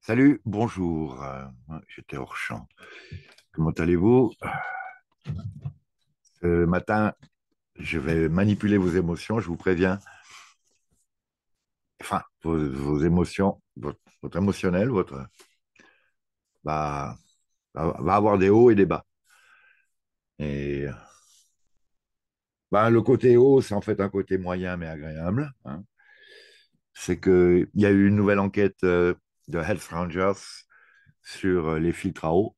Salut, bonjour. J'étais hors champ. Comment allez-vous? Ce matin, je vais manipuler vos émotions, je vous préviens. Enfin, vos émotions, votre émotionnel, va, va avoir des hauts et des bas. Et le côté haut, c'est en fait un côté moyen mais agréable, hein. C'est qu'il y a eu une nouvelle enquête de Health Rangers sur les filtres à eau.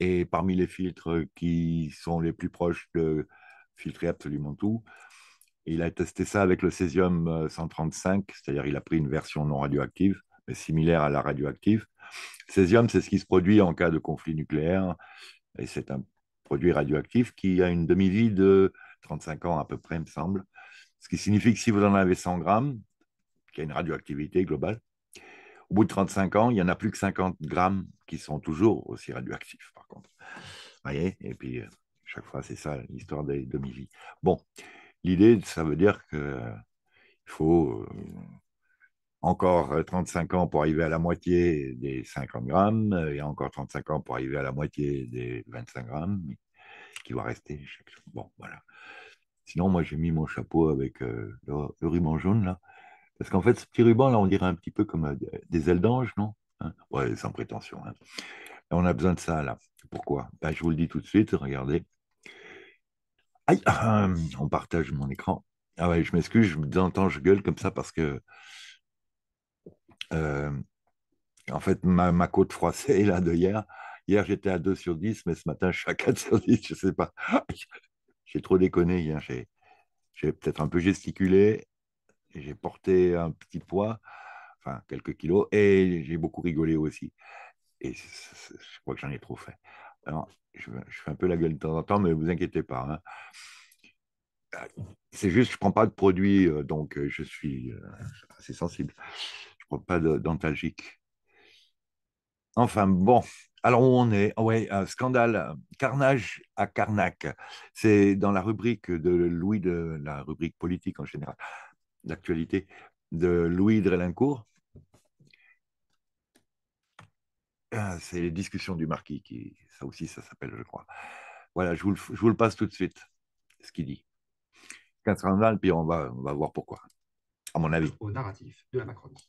Et parmi les filtres qui sont les plus proches de filtrer absolument tout, il a testé ça avec le césium 135, c'est-à-dire il a pris une version non radioactive, mais similaire à la radioactive. Césium, c'est ce qui se produit en cas de conflit nucléaire, et c'est un produit radioactif qui a une demi-vie de 35 ans à peu près, il me semble. Ce qui signifie que si vous en avez 100 grammes, qui a une radioactivité globale, au bout de 35 ans, il n'y en a plus que 50 grammes qui sont toujours aussi radioactifs, par contre. Vous voyez. Et puis, chaque fois, c'est ça, l'histoire des demi-vies. Bon, l'idée, ça veut dire qu'il faut encore 35 ans pour arriver à la moitié des 50 grammes, et encore 35 ans pour arriver à la moitié des 25 grammes, qui va rester chaque jour. Bon, voilà. Sinon, moi, j'ai mis mon chapeau avec le ruban jaune, là. Parce qu'en fait, ce petit ruban, là, on dirait un petit peu comme des ailes d'ange, non? Hein. Ouais, sans prétention, hein. Et on a besoin de ça, là. Pourquoi? Ben, je vous le dis tout de suite, regardez. Aïe, on partage mon écran. Ah ouais, je m'excuse, de temps en temps, je gueule comme ça parce que euh, en fait, ma côte froissée là de hier j'étais à 2 sur 10, mais ce matin je suis à 4 sur 10, je sais pas. J'ai trop déconné hier, j'ai peut-être un peu gesticulé, j'ai porté un petit poids, enfin quelques kilos, et j'ai beaucoup rigolé aussi. Et je crois que j'en ai trop fait. Alors, je fais un peu la gueule de temps en temps, mais vous inquiétez pas, hein. C'est juste, je ne prends pas de produit, donc je suis assez sensible. Je ne prends pas d'antalgique. Enfin, bon. Alors, où on est? Ah ouais, un scandale, carnage à Carnac. C'est dans la rubrique de Louis, de la rubrique politique en général, d'actualité, de Louis Drélincourt. C'est les discussions du marquis, ça aussi, ça s'appelle, je crois. Voilà, je vous le passe tout de suite, ce qu'il dit. C'est un scandale, puis on va voir pourquoi, à mon avis. Au narratif de la Macronie.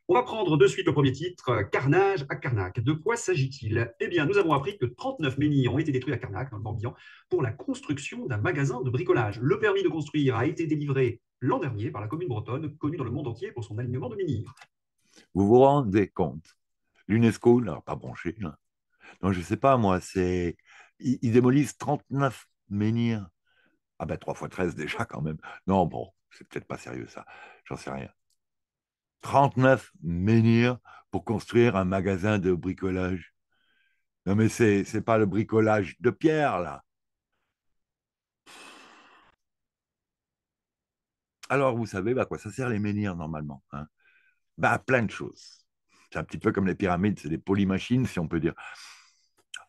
On va prendre de suite le premier titre, Carnage à Carnac. De quoi s'agit-il? Eh bien, nous avons appris que 39 menhirs ont été détruits à Carnac, dans le Morbihan, pour la construction d'un magasin de bricolage. Le permis de construire a été délivré l'an dernier par la commune bretonne, connue dans le monde entier pour son alignement de menhirs. Vous vous rendez compte? L'UNESCO, là, pas branché, là. Non, je sais pas, moi, ils démolissent 39 menhirs. Ah ben, 3 fois 13 déjà, quand même. Non, bon, c'est peut-être pas sérieux, ça. J'en sais rien. 39 menhirs pour construire un magasin de bricolage. Non, mais c'est pas le bricolage de pierre, là. Alors, vous savez, à quoi ça sert les menhirs, normalement, hein? Bah, à plein de choses. C'est un petit peu comme les pyramides, c'est des polymachines, si on peut dire.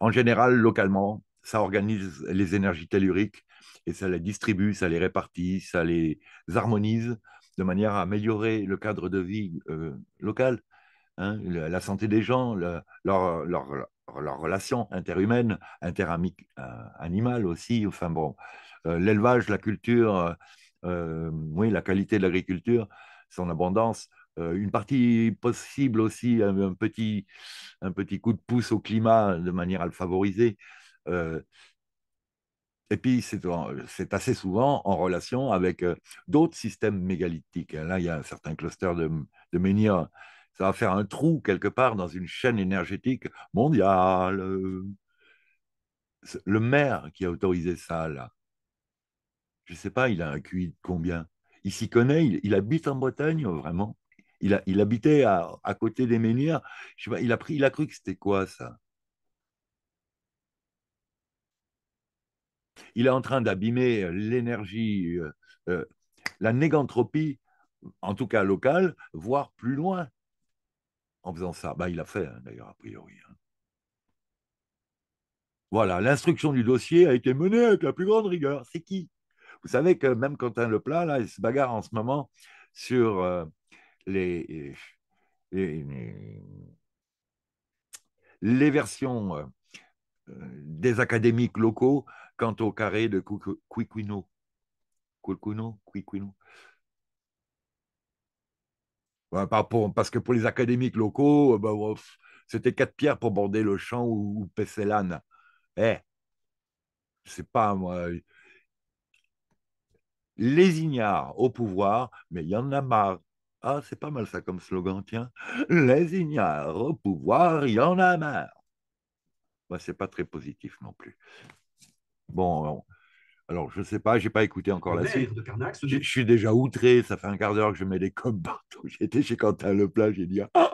En général, localement, ça organise les énergies telluriques et ça les distribue, ça les répartit, ça les harmonise de manière à améliorer le cadre de vie local, hein, la santé des gens, leurs relations interhumaines, interanimales aussi. Enfin bon, l'élevage, la culture, oui, la qualité de l'agriculture, son abondance, une partie possible aussi, un petit coup de pouce au climat de manière à le favoriser. Euh, et puis, c'est assez souvent en relation avec d'autres systèmes mégalithiques. Là, il y a un certain cluster de menhirs. Ça va faire un trou quelque part dans une chaîne énergétique mondiale. Le maire qui a autorisé ça, là, je ne sais pas, il a un QI de combien? Il s'y connaît, il habite en Bretagne, vraiment. Il habitait à côté des menhirs. Je sais pas, il a cru que c'était quoi, ça? Il est en train d'abîmer l'énergie, euh, la négantropie, en tout cas locale, voire plus loin en faisant ça. Bah, il a fait, hein, d'ailleurs, a priori, hein. Voilà, l'instruction du dossier a été menée avec la plus grande rigueur. C'est qui? Vous savez que même Quentin Leplat, là, il se bagarre en ce moment sur les, les, les versions des académiques locaux quant au carré de Quiquino. Quiquino. Ouais, parce que pour les académiques locaux, bah, c'était 4 pierres pour border le champ ou Pesselane. Eh, c'est pas moi. Les ignares au pouvoir, mais il y en a marre. Ah, c'est pas mal ça comme slogan, tiens. Les ignares au pouvoir, il y en a marre. Bah, c'est pas très positif non plus. Bon, alors je sais pas, j'ai pas écouté encore Le la suite. maire de Carnac se Je suis déjà outré, ça fait un quart d'heure que je mets des coms partout. J'étais chez Quentin Leplat, j'ai dit ah,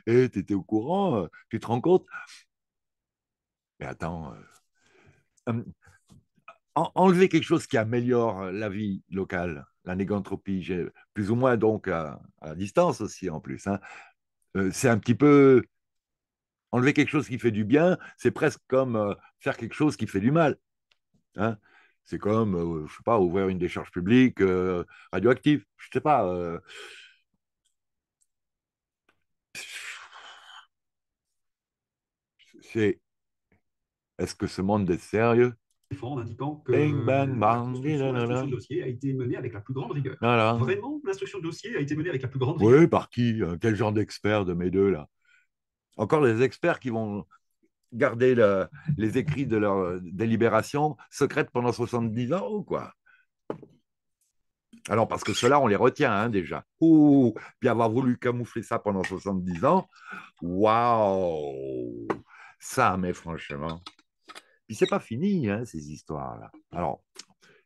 et t'étais au courant, tu te rends compte? Mais attends, euh, enlever quelque chose qui améliore la vie locale, la négantropie, plus ou moins donc à distance aussi en plus, hein. C'est un petit peu enlever quelque chose qui fait du bien, c'est presque comme faire quelque chose qui fait du mal, hein. C'est comme, je sais pas, ouvrir une décharge publique radioactive. Je sais pas. C'est, est-ce que ce monde est sérieux? défend en indiquant Bing, bang, que la bang, construction, l'instruction de dossier a été menée avec la plus grande rigueur. voilà. Vraiment, l'instruction de dossier a été menée avec la plus grande rigueur. Oui, par qui? Quel genre d'expert de mes deux, là? Encore des experts qui vont garder les écrits de leur délibération secrètes pendant 70 ans ou quoi? Alors, parce que ceux-là, on les retient hein, déjà. Ouh, puis avoir voulu camoufler ça pendant 70 ans, waouh! Ça, mais franchement. Puis c'est pas fini, hein, ces histoires-là. Alors,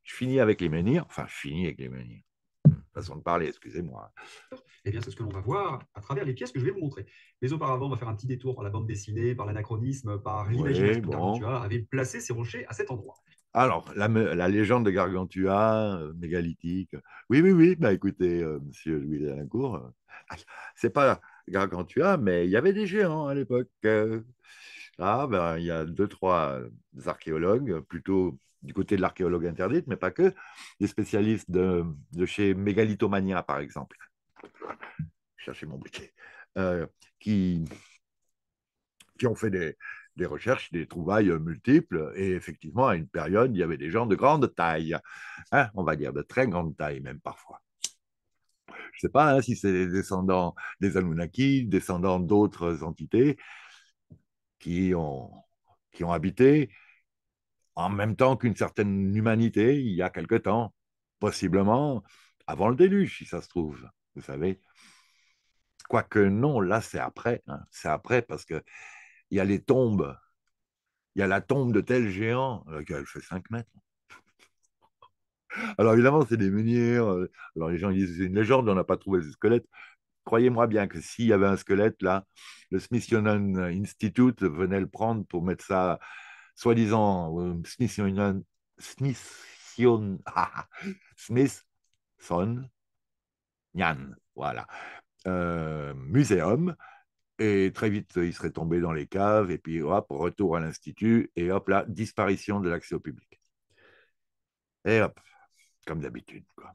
je finis avec les menhirs, enfin, je finis avec les menhirs. Façon de parler, excusez-moi. Eh bien, c'est ce que l'on va voir à travers les pièces que je vais vous montrer. Mais auparavant, on va faire un petit détour par la bande dessinée, par l'anachronisme, par Oui, l'imagination que bon. Gargantua avait placé ces rochers à cet endroit. Alors, la légende de Gargantua, mégalithique. Oui, oui, oui. Bah, écoutez, monsieur Louis Delincourt, c'est pas Gargantua, mais il y avait des géants à l'époque. Ah, ben, il y a deux, trois archéologues, plutôt du côté de l'archéologue interdite, mais pas que, des spécialistes de chez Mégalittomania, par exemple. Cherchez mon briquet. Euh, qui, qui ont fait des recherches, des trouvailles multiples. Et effectivement, à une période, il y avait des gens de grande taille, hein, on va dire de très grande taille même parfois. Je ne sais pas hein, si c'est des descendants des Anunnaki, descendants d'autres entités qui ont, qui ont habité en même temps qu'une certaine humanité il y a quelque temps, possiblement avant le déluge, si ça se trouve, vous savez. Quoique non, là c'est après, hein, c'est après parce que il y a les tombes, il y a la tombe de tel géant, elle fait 5 mètres. Alors évidemment, c'est des menhirs. Alors les gens disent c'est une légende, on n'a pas trouvé le squelette. Croyez-moi bien que s'il y avait un squelette là, le Smithsonian Institute venait le prendre pour mettre ça, soi-disant, Smithson, Smithsonian, voilà, muséum. Et très vite, il serait tombé dans les caves, et puis hop, retour à l'Institut, et hop là, disparition de l'accès au public. Et hop, comme d'habitude, quoi.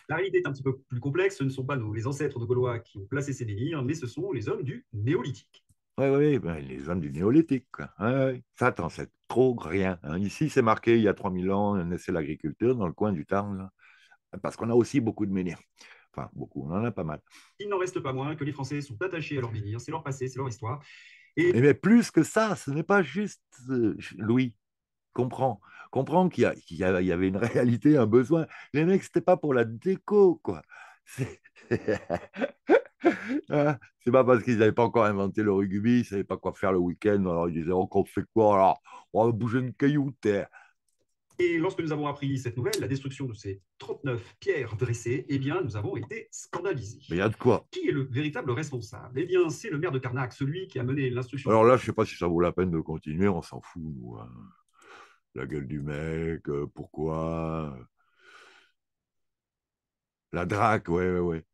La réalité est un petit peu plus complexe. Ce ne sont pas les ancêtres de Gaulois qui ont placé ces menhirs, mais ce sont les hommes du Néolithique. Oui, oui, ben, les hommes du néolithique, quoi. Ouais, ouais. Ça, t'en sais trop rien, hein. Ici, c'est marqué, il y a 3000 ans, naissait l'agriculture dans le coin du Tarn, là. Parce qu'on a aussi beaucoup de menhirs. Enfin, beaucoup, on en a pas mal. Il n'en reste pas moins que les Français sont attachés à leurs menhirs, c'est leur passé, c'est leur histoire. Et Mais plus que ça, ce n'est pas juste, Louis, comprends. Comprends qu'il y avait une réalité, un besoin. Les mecs, c'était pas pour la déco, quoi. C'est hein, c'est pas parce qu'ils n'avaient pas encore inventé le rugby, ils ne savaient pas quoi faire le week-end. Alors ils disaient, oh, qu'on fait quoi alors? On va bouger une caillou de terre. Et lorsque nous avons appris cette nouvelle, la destruction de ces 39 pierres dressées, eh bien, nous avons été scandalisés. Mais il y a de quoi. Qui est le véritable responsable? Eh bien, c'est le maire de Carnac, celui qui a mené l'instruction. Alors là, je sais pas si ça vaut la peine de continuer, on s'en fout, nous, hein. La gueule du mec, pourquoi? La draque, ouais, ouais, ouais.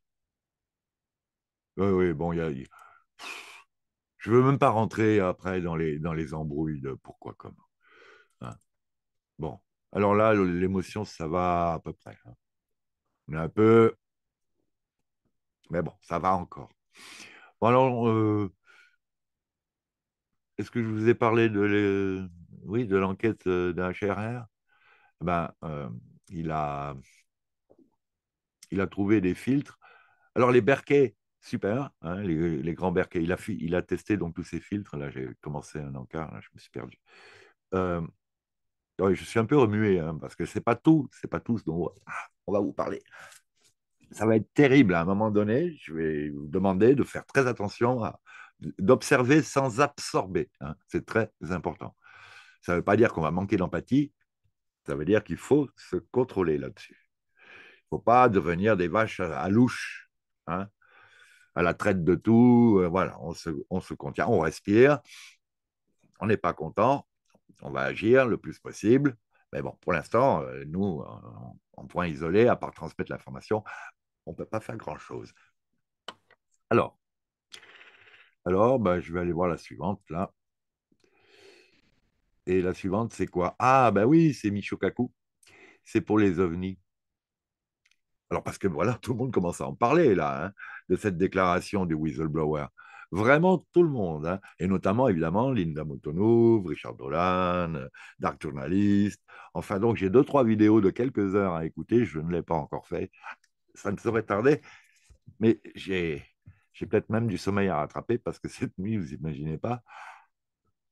Ouais, ouais, bon, je veux même pas rentrer après dans les embrouilles de pourquoi, comment, hein. Bon, alors là, l'émotion, ça va à peu près, hein. On est un peu, mais bon, ça va encore. Bon, alors, est-ce que je vous ai parlé oui, de l'enquête d'un HRR? Ben, il a, il a trouvé des filtres. Alors, les Berkey, super, hein, les grands Berkey. Il a testé donc tous ces filtres. Là, j'ai commencé un encart, là, je me suis perdu. Euh, ouais, je suis un peu remué, hein, parce que c'est pas tout ce dont on va vous parler. Ça va être terrible. À un moment donné, je vais vous demander de faire très attention, d'observer sans absorber, hein. C'est très important. Ça ne veut pas dire qu'on va manquer d'empathie, ça veut dire qu'il faut se contrôler là-dessus. Il ne faut pas devenir des vaches à louche, hein, à la traite de tout. Voilà, on se contient, on respire, on n'est pas content, on va agir le plus possible. Mais bon, pour l'instant, nous, en point isolé, à part transmettre l'information, on ne peut pas faire grand-chose. Alors, bah, je vais aller voir la suivante, là. Et la suivante, c'est quoi? Ah, ben oui, c'est Michio Kaku. C'est pour les ovnis. Alors, parce que voilà, tout le monde commence à en parler, là, hein, de cette déclaration du whistleblower. Vraiment tout le monde, hein, et notamment, évidemment, Linda Motonov, Richard Dolan, Dark Journalist. Enfin, donc, j'ai deux, trois vidéos de quelques heures à écouter. Je ne l'ai pas encore fait. Ça ne saurait tarder, mais j'ai peut-être même du sommeil à rattraper parce que cette nuit, vous imaginez pas,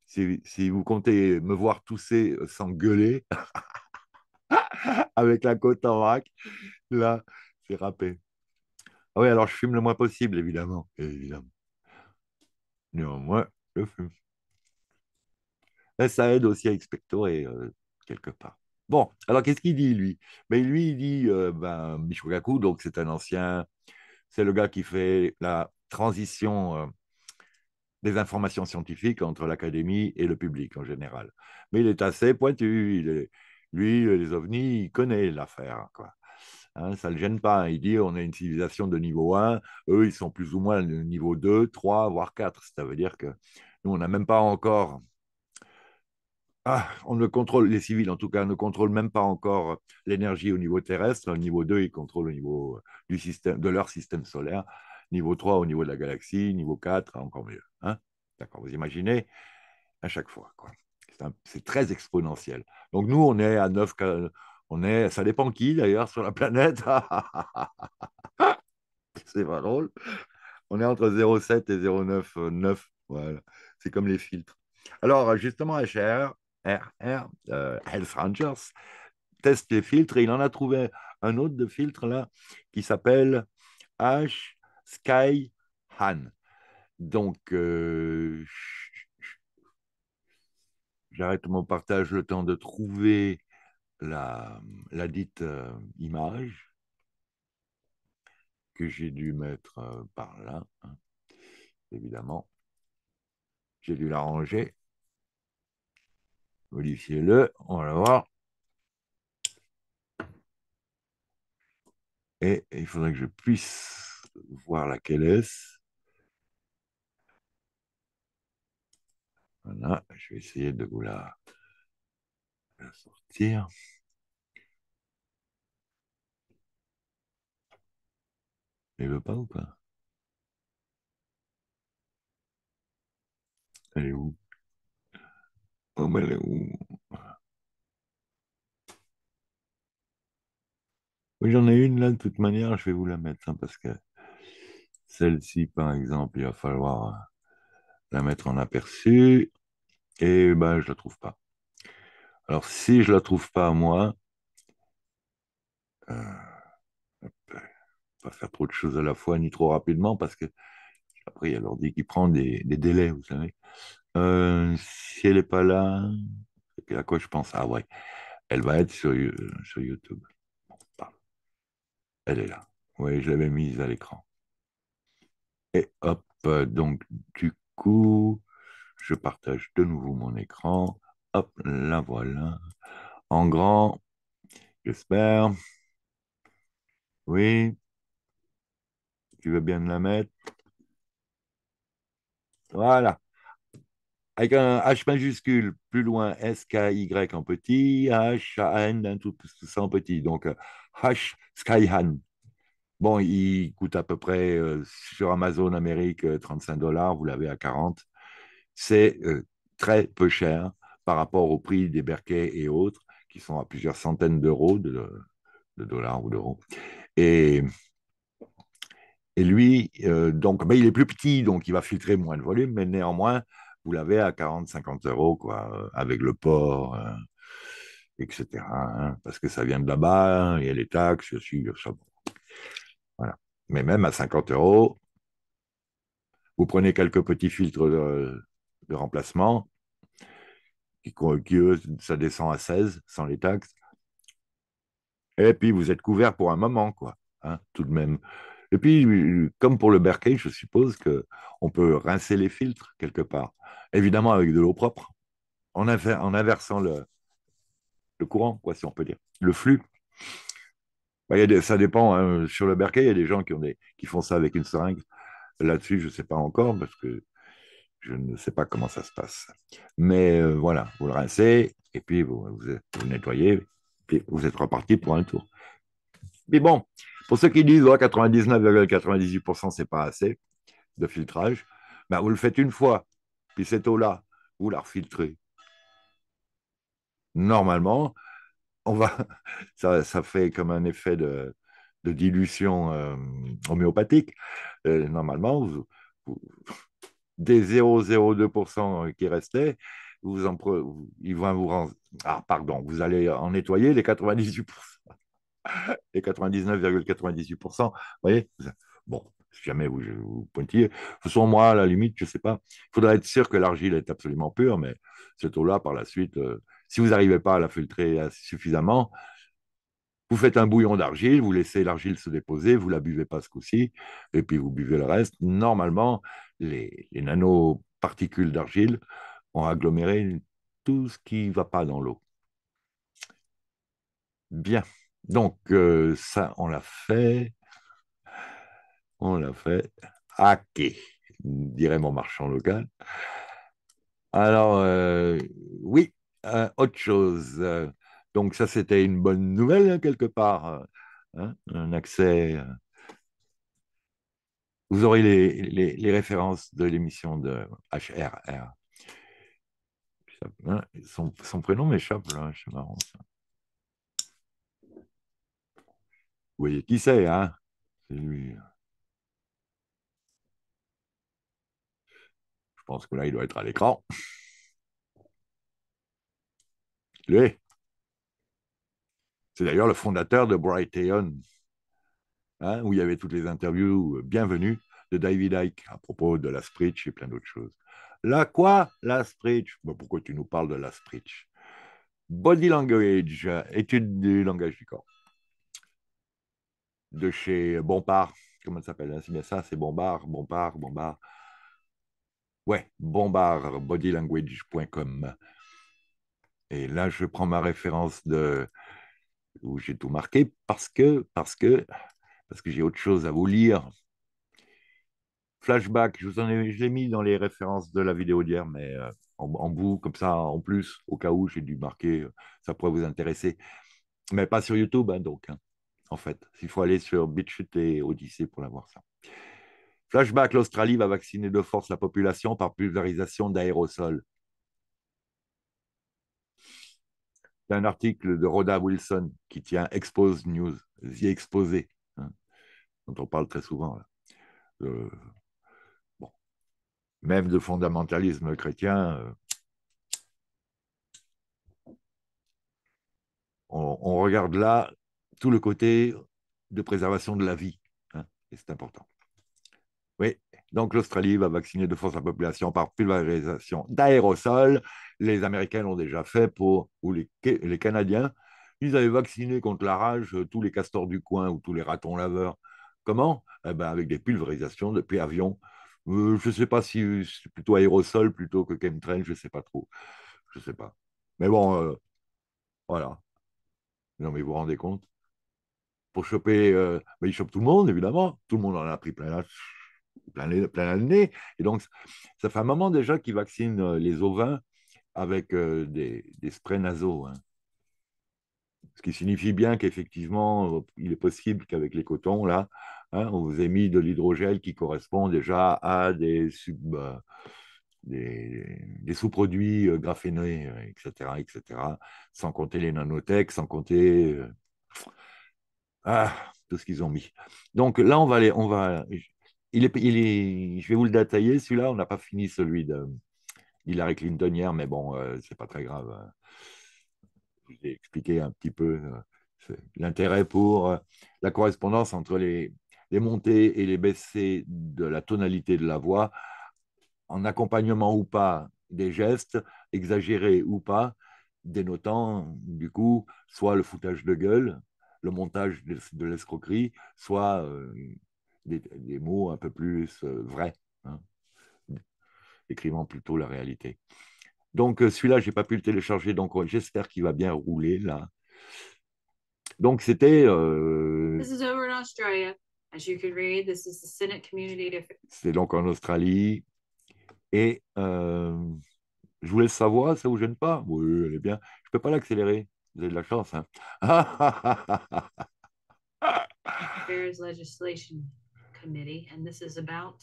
si vous comptez me voir tousser sans gueuler avec la côte en vrac, là, c'est râpé. Ah oui, alors je fume le moins possible, évidemment. Évidemment. Néanmoins, je fume. Et ça aide aussi à expectorer quelque part. Bon, alors qu'est-ce qu'il dit, lui? Ben, lui, il dit, ben, Michokaku, donc c'est un ancien, c'est le gars qui fait la transition des informations scientifiques entre l'académie et le public en général. Mais il est assez pointu. Lui, les ovnis, il connaît l'affaire, quoi. Hein, ça ne le gêne pas. Il dit on est une civilisation de niveau 1, eux, ils sont plus ou moins de niveau 2, 3, voire 4. Ça veut dire que nous, on n'a même pas encore. Ah, on ne contrôle, les civils en tout cas, ne contrôlent même pas encore l'énergie au niveau terrestre. Au niveau 2, ils contrôlent au niveau du système, de leur système solaire. Niveau 3, au niveau de la galaxie. Niveau 4, encore mieux. Hein. D'accord, vous imaginez à chaque fois, quoi. C'est très exponentiel. Donc nous, on est à 9, on est, ça dépend qui d'ailleurs sur la planète. C'est pas drôle. On est entre 0,7 et 0,9, 9. Voilà. C'est comme les filtres. Alors, justement, Health Rangers, teste les filtres et il en a trouvé un autre de filtre là qui s'appelle H Sky Han. Donc, j'arrête mon partage le temps de trouver la dite image que j'ai dû mettre par là, hein, évidemment. J'ai dû la ranger. Modifiez-le, on va voir. Et il faudrait que je puisse voir laquelle est-ce. Voilà, je vais essayer de vous la sortir. Elle veut pas ou pas? Elle est où? Oh, mais elle est où? Oui, j'en ai une là, de toute manière, je vais vous la mettre, hein, parce que celle-ci, par exemple, il va falloir la mettre en aperçu, et ben, je la trouve pas. Alors, si je la trouve pas, moi, pas faire trop de choses à la fois, ni trop rapidement, parce que après, il y a l'ordi qui prend des délais, vous savez. Si elle n'est pas là, à quoi je pense? Ah ouais, elle va être sur YouTube. Bon, elle est là. Oui, je l'avais mise à l'écran. Et hop, donc du coup, je partage de nouveau mon écran. Hop, la voilà. En grand, j'espère. Oui, tu veux bien me la mettre? Voilà. Avec un H majuscule, plus loin, S-K-Y en petit, H-A-N, tout ça en petit. Donc, H Skyhan. Bon, il coûte à peu près sur Amazon Amérique 35 $, vous l'avez à 40. C'est très peu cher par rapport au prix des Berkey et autres, qui sont à plusieurs centaines d'euros, de dollars ou d'euros. Et, et lui, donc, ben, il est plus petit, donc il va filtrer moins de volume, mais néanmoins, vous l'avez à 40-50 euros, quoi, avec le port, etc. Hein, parce que ça vient de là-bas, hein, il y a les taxes, aussi, ça, bon, voilà. Mais même à 50 euros, vous prenez quelques petits filtres de remplacement, eux, ça descend à 16 sans les taxes, et puis vous êtes couvert pour un moment, quoi, hein, tout de même. Et puis, comme pour le Berkey, je suppose qu'on peut rincer les filtres quelque part. Évidemment, avec de l'eau propre, en inversant le courant, quoi, si on peut dire, le flux. Bah, ça dépend, hein. Sur le Berkey, il y a des gens qui font ça avec une seringue. Là-dessus, je ne sais pas encore parce que je ne sais pas comment ça se passe. Mais voilà, vous le rincez et puis vous nettoyez et vous êtes reparti pour un tour. Mais bon, pour ceux qui disent oh, 99,98%, c'est pas assez de filtrage, ben, vous le faites une fois, puis cette eau-là, vous la refiltrez. Normalement, on va, ça fait comme un effet de dilution homéopathique. Normalement, des 0,02% qui restaient, ils vont vous rendre. Ah, pardon, vous allez en nettoyer les 98%, les 99,98%. Vous voyez? Bon, si jamais vous pointillez. De toute façon, moi, à la limite, je ne sais pas. Il faudrait être sûr que l'argile est absolument pure, mais cette eau-là, par la suite, si vous n'arrivez pas à la filtrer suffisamment, vous faites un bouillon d'argile, vous laissez l'argile se déposer, vous ne la buvez pas ce coup-ci, et puis vous buvez le reste. Normalement, les nanoparticules d'argile ont aggloméré tout ce qui ne va pas dans l'eau. Bien. Donc, ça, on l'a fait. On l'a fait. Ok, dirait mon marchand local. Alors, oui, autre chose. Donc, ça, c'était une bonne nouvelle, hein, quelque part. Hein, un accès. Vous aurez les références de l'émission de HRR. Hein, son prénom m'échappe, là. C'est marrant, ça. Vous voyez qui c'est, hein? C'est lui. Je pense que là, il doit être à l'écran. Lui, c'est d'ailleurs le fondateur de Brighteon, hein, où il y avait toutes les interviews bienvenues de David Icke à propos de la Spritch et plein d'autres choses. Là, quoi? La Spritch? Bon, pourquoi tu nous parles de la Spritch? Body Language, étude du langage du corps, de chez Bompard. Comment ça s'appelle, hein? C'est bien ça, c'est Bompard. Ouais, bombardbodylanguage.com. Et là, je prends ma référence où j'ai tout marqué parce que j'ai autre chose à vous lire. Flashback, je l'ai mis dans les références de la vidéo d'hier, mais en bout, comme ça, en plus, au cas où j'ai dû marquer, ça pourrait vous intéresser. Mais pas sur YouTube, hein, donc, hein, en fait. Il faut aller sur BitChute et Odyssey pour la voir, ça. Flashback, l'Australie va vacciner de force la population par pulvérisation d'aérosols. C'est un article de Rhoda Wilson qui tient Expose News, The Exposé, hein, dont on parle très souvent. Là. Bon, même de fondamentalisme chrétien, on regarde là tout le côté de préservation de la vie, hein, et c'est important. Oui, donc l'Australie va vacciner de force la population par pulvérisation d'aérosols. Les Américains l'ont déjà fait ou les Canadiens. Ils avaient vacciné contre la rage tous les castors du coin ou tous les ratons laveurs. Comment? Eh ben, avec des pulvérisations depuis avion. Je ne sais pas si c'est plutôt aérosol plutôt que chemtrail, je ne sais pas trop. Je ne sais pas. Mais bon, voilà. Non, mais vous vous rendez compte? Pour choper, il chope tout le monde, évidemment. Tout le monde en a pris plein le nez. Et donc, ça fait un moment déjà qu'ils vaccinent les ovins avec des sprays nasaux. Hein. Ce qui signifie bien qu'effectivement, il est possible qu'avec les cotons, là, hein, on vous ait mis de l'hydrogel qui correspond déjà à des sous-produits graphénés, etc., etc., sans compter les nanotech, sans compter tout ce qu'ils ont mis. Donc là, je vais vous le détailler, celui-là, on n'a pas fini celui de Hillary Clinton hier, mais bon, c'est pas très grave. Je vous ai expliqué un petit peu l'intérêt pour la correspondance entre les montées et les baissées de la tonalité de la voix, en accompagnement ou pas des gestes, exagérés ou pas, dénotant du coup soit le foutage de gueule, le montage de l'escroquerie, soit des mots un peu plus vrais, hein, décrivant plutôt la réalité. Donc celui-là, je n'ai pas pu le télécharger, donc j'espère qu'il va bien rouler là. Donc c'était This is over in Australia. As you could read, this is the Senate Community c'est donc en Australie. Et je vous laisse savoir, ça vous gêne pas? Oui, elle est bien. Je peux pas l'accélérer. Vous avez de la chance, hein. Affairs Legislation Committee, and this is about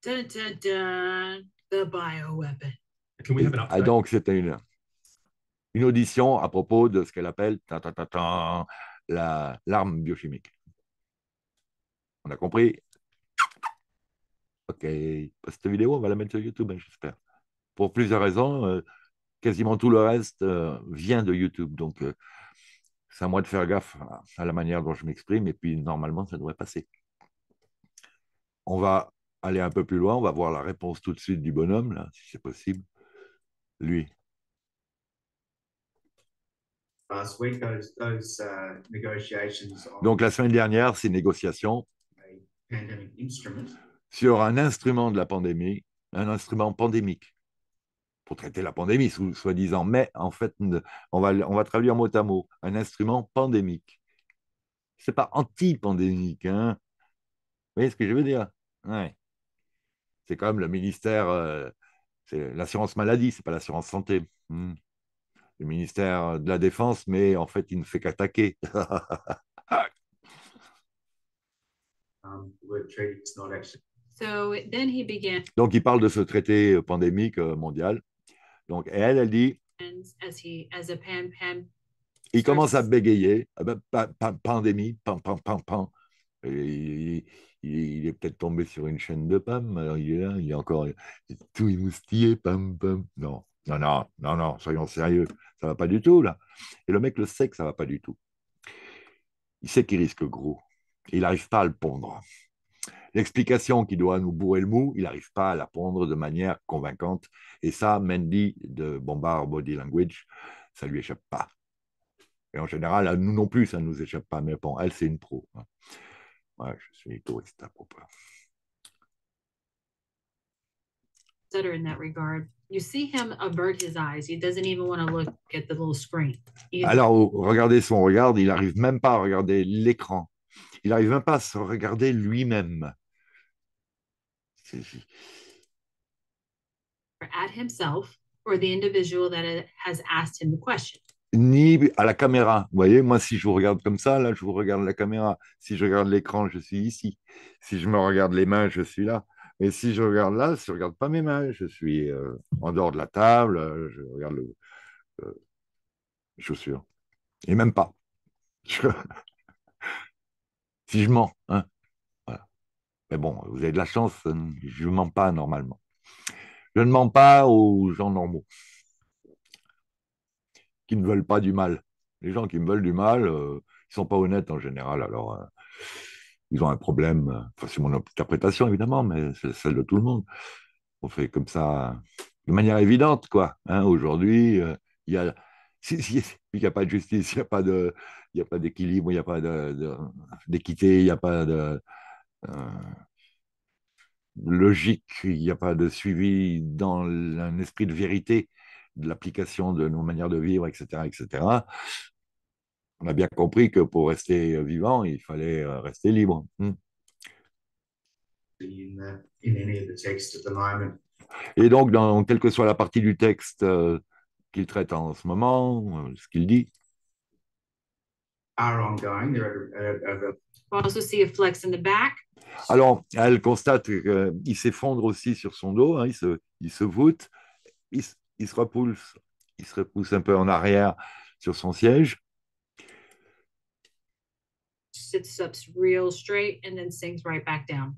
dun, dun, dun, the bioweapon. Can we have an Ah, update? donc, c'était une audition à propos de ce qu'elle appelle l'arme biochimique. On a compris? Ok. Cette vidéo, on va la mettre sur YouTube, hein, j'espère. Pour plusieurs raisons, quasiment tout le reste vient de YouTube. Donc, c'est à moi de faire gaffe à la manière dont je m'exprime. Et puis, normalement, ça devrait passer. On va aller un peu plus loin. On va voir la réponse tout de suite du bonhomme, là, si c'est possible. Lui. Donc, la semaine dernière, ces négociations sur un instrument de la pandémie, un instrument pandémique pour traiter la pandémie, soi-disant. Mais en fait, on va traduire mot à mot. Un instrument pandémique. C'est pas anti-pandémique, hein. Vous voyez ce que je veux dire? Ouais. C'est quand même le ministère, c'est l'assurance maladie, c'est pas l'assurance santé. Le ministère de la Défense, mais en fait, il ne fait qu'attaquer. So then he began Donc, il parle de ce traité pandémique mondial. Donc, elle dit, as a il commence à bégayer, pandémie, Et il est peut-être tombé sur une chaîne de PAM, alors il est là, il est encore tout émoustillé, pam, pam. Non, non, non, non, non, soyons sérieux, ça va pas du tout, là. Et le mec le sait que ça va pas du tout. Il sait qu'il risque gros. Il n'arrive pas à le pondre. L'explication qui doit nous bourrer le mou, il n'arrive pas à la pondre de manière convaincante. Et ça, Mandy de Bombard Body Language, ça lui échappe pas. Et en général, à nous non plus, ça ne nous échappe pas. Mais bon, elle, c'est une pro. Ouais, je suis touriste à propos. In that regard. You see him avert his eyes. He doesn't even want to look at the little screen. Alors, regardez son regard, il n'arrive même pas à regarder l'écran. Il n'arrive même pas à se regarder lui-même. At himself or the individual that has asked him the question. Ni à la caméra. Vous voyez, moi, si je vous regarde comme ça, là, je vous regarde la caméra. Si je regarde l'écran, je suis ici. Si je me regarde les mains, je suis là. Et si je regarde là, je ne regarde pas mes mains. Je suis en dehors de la table, je regarde les chaussures. Et même pas. Si je mens, hein. Voilà. Mais bon, vous avez de la chance, je ne mens pas normalement. Je ne mens pas aux gens normaux qui ne veulent pas du mal. Les gens qui me veulent du mal, ils ne sont pas honnêtes en général. Alors, ils ont un problème. Enfin, c'est mon interprétation, évidemment, mais c'est celle de tout le monde. On fait comme ça de manière évidente, quoi. Hein, aujourd'hui, il y a, il n'y a pas de justice, il n'y a pas d'équilibre, il n'y a pas d'équité, il n'y a pas de logique, il n'y a pas de suivi dans un esprit de vérité de l'application de nos manières de vivre, etc., etc. On a bien compris que pour rester vivant, il fallait rester libre. Et donc, dans quelle que soit la partie du texte qu'il traite en ce moment, ce qu'il dit, are ongoing. They're We also see a flex in the back. Alors, elle constate qu'il s'effondre aussi sur son dos, hein, il se voûte, il se repousse un peu en arrière sur son siège. Sits up real straight and then sinks right back down.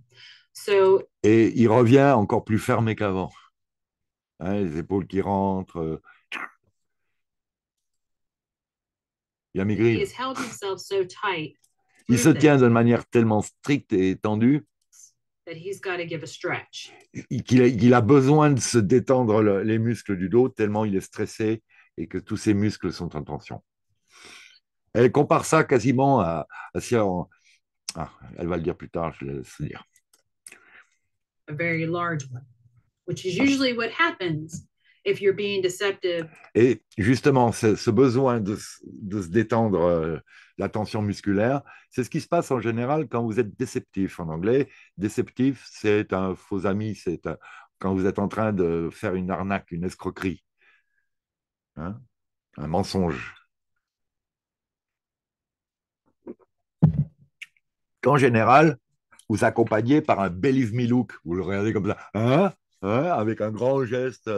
So, Et il revient encore plus fermé qu'avant. Hein, les épaules qui rentrent. Il a he maigri. has held himself so tight Il se tient de manière tellement stricte et tendue that he's got to give a stretch. qu'il a besoin de se détendre les muscles du dos tellement il est stressé et que tous ses muscles sont en tension. Elle compare ça quasiment si elle va le dire plus tard, je laisse dire. A very large one, which is usually what happens if you're being deceptive. Et justement, ce besoin de se détendre la tension musculaire, c'est ce qui se passe en général quand vous êtes déceptif. En anglais, déceptif, c'est un faux ami, quand vous êtes en train de faire une arnaque, une escroquerie, hein, un mensonge. En général, vous accompagnez par un believe me look. Vous le regardez comme ça, hein, hein, avec un grand geste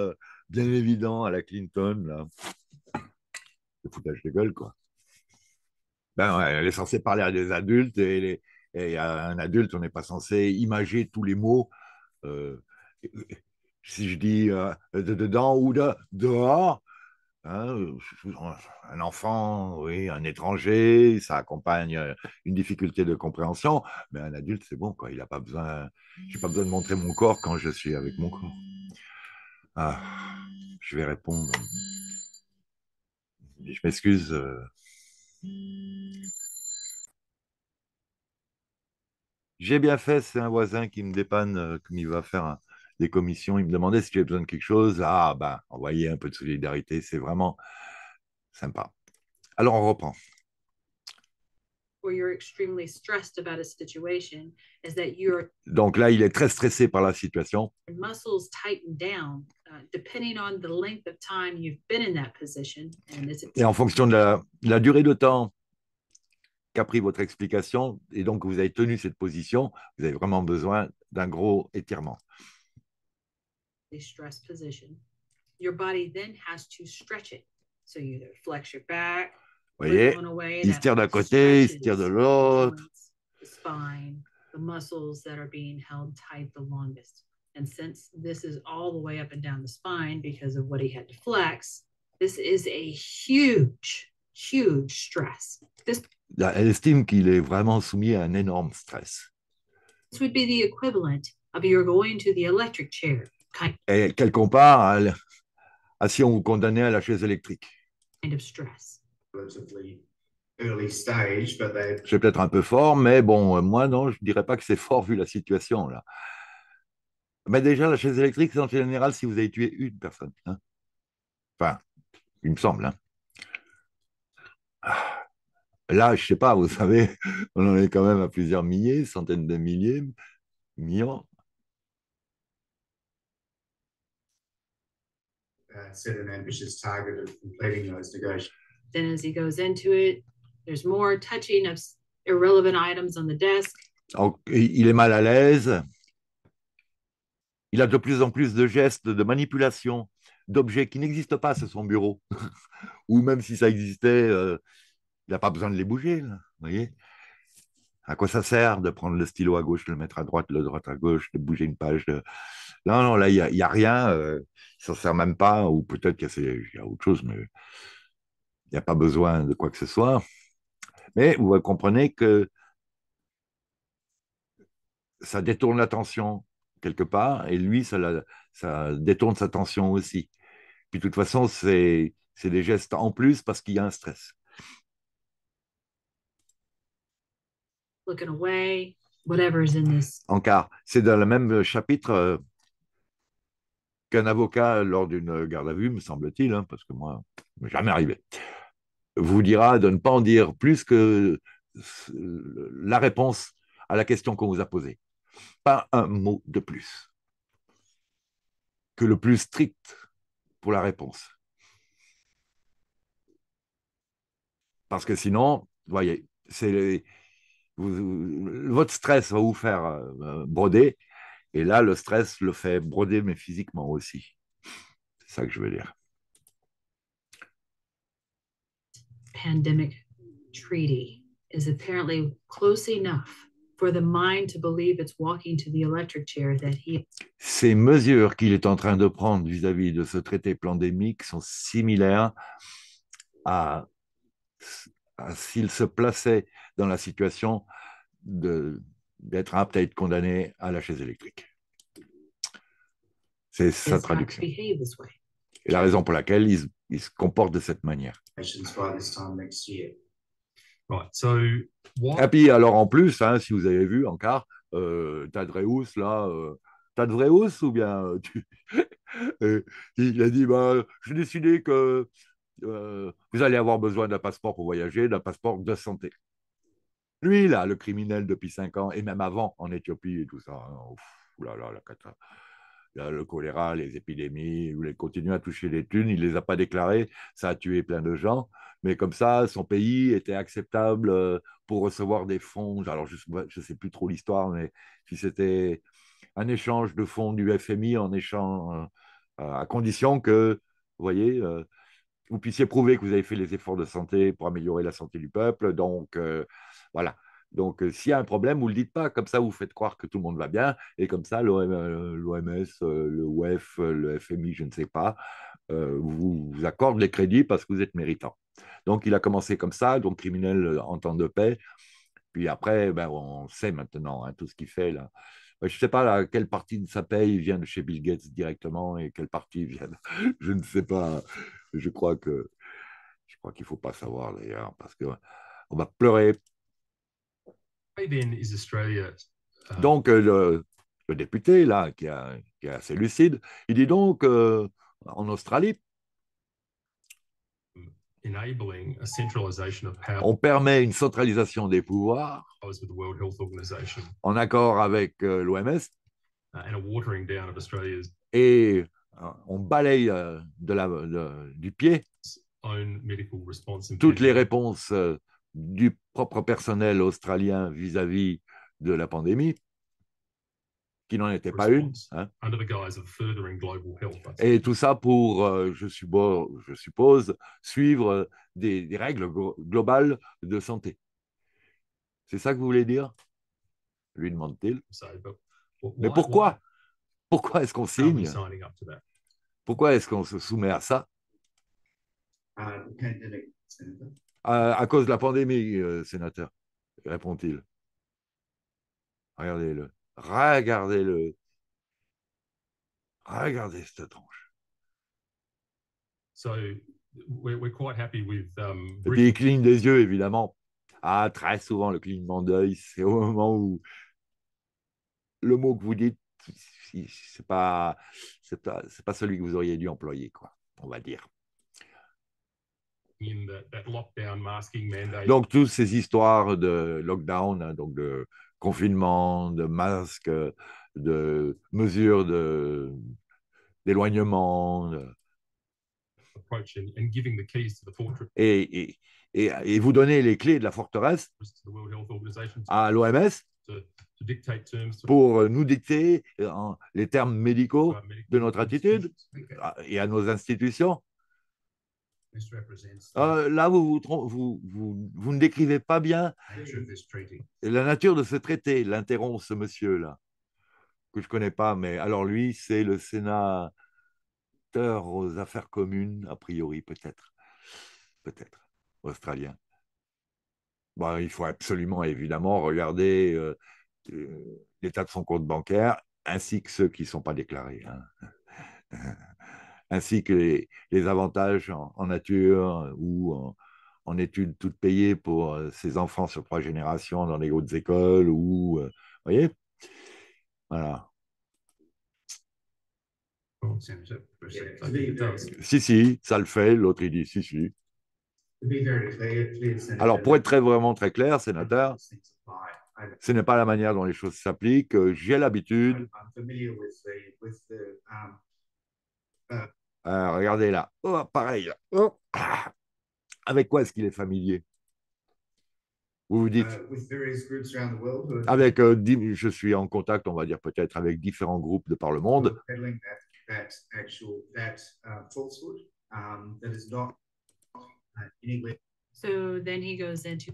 bien évident à la Clinton, là. Le foutage de gueule, quoi. Ben ouais, elle est censée parler à des adultes et à un adulte, on n'est pas censé imager tous les mots. Euh, si je dis de dedans ou de dehors, hein, un enfant, oui, un étranger, ça accompagne une difficulté de compréhension, mais un adulte, c'est bon, quoi. Il a pas besoin, j'ai pas besoin de montrer mon corps quand je suis avec mon corps. Ah, je vais répondre. Je m'excuse. J'ai bien fait, c'est un voisin qui me dépanne, comme il va faire des commissions. Il me demandait si j'avais besoin de quelque chose. Ah, ben, envoyer un peu de solidarité, c'est vraiment sympa. Alors, on reprend. Where you're extremely stressed about a situation is that your Donc là, il est très stressé par la situation. muscles tighten down depending on the length of time you've been in that position. Et en fonction de la durée de temps qu'a pris votre explication, et donc vous avez tenu cette position, vous avez vraiment besoin d'un gros étirement. Stress position. Your body then has to stretch it. So you either flex your back, Vous voyez, il se tire d'un côté, il se tire de l'autre. The spine, the muscles that are being held tight the longest. And since this is all the way up and down the spine because of what he had to flex, this is a huge, huge stress. Elle estime qu'il est vraiment soumis à un énorme stress. This would be the equivalent of you're going to the electric chair. Et qu'elle compare à si on vous condamnait à la chaise électrique. Kind of stress. Early stage, but c'est peut-être un peu fort, mais bon, moi, non, je ne dirais pas que c'est fort vu la situation, là. Mais déjà, la chaise électrique, c'est en général si vous avez tué une personne. Hein. Enfin, il me semble. Hein. Là, je ne sais pas, vous savez, on en est quand même à plusieurs milliers, centaines de milliers, millions. Set an ambitious target of completing those negotiations. Then as he goes into it, there's more touching of irrelevant items on the desk. Donc, il est mal à l'aise. Il a de plus en plus de gestes de manipulation d'objets qui n'existent pas sur son bureau. Ou même si ça existait, il n'a pas besoin de les bouger. Là, vous voyez, à quoi ça sert de prendre le stylo à gauche, de le mettre à droite, le droite à gauche, de bouger une page Non, non, là, il n'y a rien. Il ne s'en sert même pas. Ou peut-être qu'il y a autre chose, mais il n'y a pas besoin de quoi que ce soit. Mais vous comprenez que ça détourne l'attention quelque part, et lui, ça détourne sa tension aussi. Puis de toute façon, c'est des gestes en plus parce qu'il y a un stress. Looking away, whatever's in this. Encore, c'est dans le même chapitre qu'un avocat, lors d'une garde à vue, me semble-t-il, hein, parce que moi, jamais arrivé, vous dira de ne pas en dire plus que la réponse à la question qu'on vous a posée. Pas un mot de plus que le plus strict pour la réponse. Parce que sinon, voyez, votre stress va vous faire broder, et là, le stress le fait broder, mais physiquement aussi. C'est ça que je veux dire. Pandemic treaty is apparently close enough for the mind to believe it's walking to the electric chair that he. Ces mesures qu'il est en train de prendre vis-à-vis de ce traité pandémique sont similaires à s'il se plaçait dans la situation d'être apte à être condamné à la chaise électrique. C'est sa traduction. Et la raison pour laquelle il se comporte de cette manière. Right. So Et puis, alors en plus, hein, si vous avez vu encore, Tadreus, là, Tadreus, ou bien il a dit bah, j'ai décidé que vous allez avoir besoin d'un passeport pour voyager, d'un passeport de santé. Lui, là, le criminel depuis 5 ans, et même avant en Éthiopie et tout ça, hein, le choléra, les épidémies, il voulait continuer à toucher les thunes, il ne les a pas déclarées, ça a tué plein de gens, mais comme ça, son pays était acceptable pour recevoir des fonds. Alors, je ne sais plus trop l'histoire, mais si c'était un échange de fonds du FMI en échange, à condition que, vous voyez, vous puissiez prouver que vous avez fait les efforts de santé pour améliorer la santé du peuple. Donc, voilà. Donc, s'il y a un problème, vous ne le dites pas. Comme ça, vous faites croire que tout le monde va bien. Et comme ça, l'OMS, le WEF, le FMI, je ne sais pas, vous accorde les crédits parce que vous êtes méritant. Donc, il a commencé comme ça, donc criminel en temps de paix. Puis après, ben, on sait maintenant hein, tout ce qu'il fait là. Je ne sais pas là, quelle partie de sa paye vient de chez Bill Gates directement et quelle partie vient. Je ne sais pas. Je crois qu'il ne faut pas savoir d'ailleurs parce qu'on va pleurer. then is Australia. Donc le député là qui est assez lucide, il dit donc en Australie, Enabling a centralisation of power on permet une centralisation des pouvoirs with the World Health Organization en accord avec l'OMS and a watering down of Australia's et on balaye du pied own medical response in toutes les pandemic. réponses du propre personnel australien vis-à-vis de la pandémie, qui n'en était pas une. Hein. Under the guise of furthering global health. Et tout ça pour, je suppose, suivre des règles globales de santé. C'est ça que vous voulez dire? Lui demande-t-il. Mais pourquoi? Pourquoi est-ce qu'on signe? Pourquoi est-ce qu'on se soumet à ça? À cause de la pandémie, sénateur, répond-il. Regardez-le. Regardez-le. Regardez cette tronche. So we're quite happy with, et puis il cligne des yeux, évidemment. Ah, très souvent, le clignement d'œil, c'est au moment où le mot que vous dites, c'est pas celui que vous auriez dû employer, quoi, on va dire. That lockdown masking mandate. Donc, toutes ces histoires de lockdown, hein, donc de confinement, de masques, de mesures d'éloignement. And giving the keys to the fortress. Et vous donnez les clés de la forteresse à l'OMS pour nous dicter les termes médicaux de notre attitude et à nos institutions. Là, vous ne décrivez pas bien la nature de ce traité, l'interrompt ce monsieur-là, que je ne connais pas, mais alors lui, c'est le sénateur aux affaires communes, a priori, peut-être, australien. Bon, il faut absolument, évidemment, regarder l'état de son compte bancaire, ainsi que ceux qui ne sont pas déclarés. Hein. Ainsi que les avantages en nature ou en études toutes payées pour ses enfants sur 3 générations dans les hautes écoles. Ou, voyez, voilà. Si, ça le fait. L'autre, il dit si. Alors, pour être vraiment très clair, sénateur, ce n'est pas la manière dont les choses s'appliquent. J'ai l'habitude. Regardez là. Oh, pareil. Là. Oh. Avec quoi est-ce qu'il est familier? Vous vous dites, with various groups around the world avec, je suis en contact, on va dire peut-être avec différents groupes de par le who monde. are peddling that falsehood that is not anywhere. So then he goes into,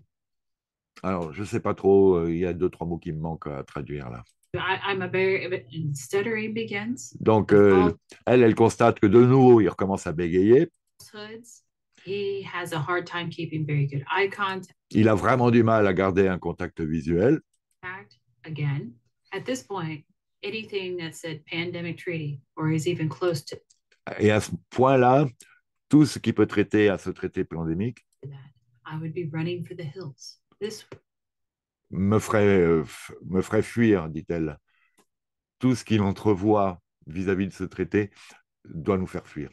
Alors, je ne sais pas trop, il y a deux, trois mots qui me manquent à traduire là. I'm a very, and stuttering begins. Donc, The elle constate que de nouveau, il recommence à bégayer. falsehoods. He has a hard time keeping very good eye contact. Il a vraiment du mal à garder un contact visuel. Again, at this point, anything that said pandemic treaty or is even close to Et à ce point-là, tout ce qui peut traiter à ce traité pandémique that, I would be running for the hills. This me ferait fuir, dit-elle. Tout ce qu'il entrevoit vis-à-vis de ce traité doit nous faire fuir.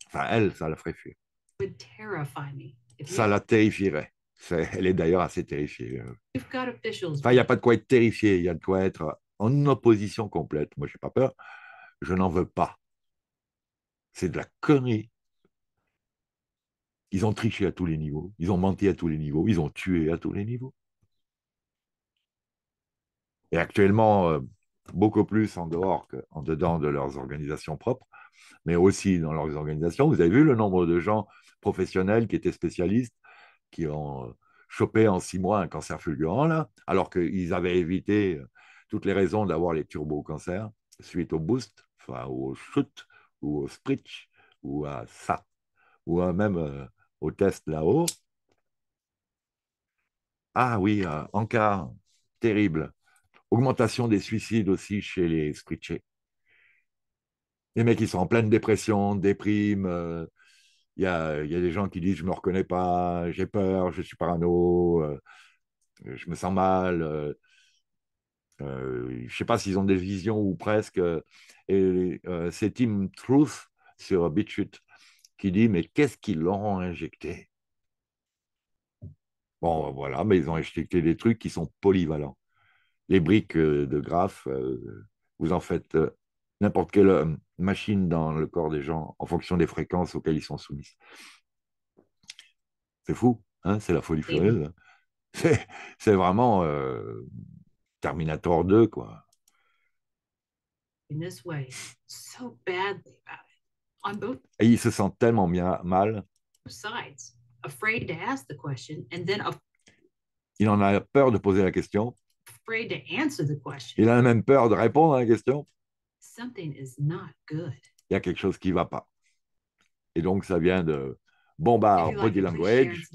Enfin, elle, ça la ferait fuir. would terrify me. If Ça la terrifierait. Elle est d'ailleurs assez terrifiée. you've got officials, Enfin, il n'y a pas de quoi être terrifié, il y a de quoi être en opposition complète. Moi, je n'ai pas peur, je n'en veux pas. C'est de la connerie. Ils ont triché à tous les niveaux, ils ont menti à tous les niveaux, ils ont tué à tous les niveaux. Et actuellement, beaucoup plus en dehors qu'en dedans de leurs organisations propres, mais aussi dans leurs organisations. Vous avez vu le nombre de gens professionnels qui étaient spécialistes, qui ont chopé en 6 mois un cancer fulgurant, là, alors qu'ils avaient évité toutes les raisons d'avoir les turbo-cancers suite au boost, enfin, ou au shoot, ou au spritch, ou à ça, ou même au test là-haut. Ah oui, en cas terrible. Augmentation des suicides aussi chez les spritchés. Les mecs, ils sont en pleine dépression, déprime. Il y a des gens qui disent, je ne me reconnais pas, j'ai peur, je suis parano, je me sens mal. Je ne sais pas s'ils ont des visions ou presque. Et c'est Tim Truth sur BitChute qui dit, mais qu'est-ce qu'ils leur ont injecté? Bon, voilà, mais ils ont injecté des trucs qui sont polyvalents. Les briques de graphes, vous en faites n'importe quelle machine dans le corps des gens en fonction des fréquences auxquelles ils sont soumis. C'est fou, hein, c'est la folie furieuse. C'est vraiment Terminator 2, quoi. in this way so badly about it on both Et ils se sentent tellement bien mal, sides, afraid to ask the question and then il en a peur de poser la question, afraid to answer the question. il a même peur de répondre à la question. Something is not good. Il y a quelque chose qui ne va pas. Et donc, ça vient de If Bombard you like Body it, please share. Language,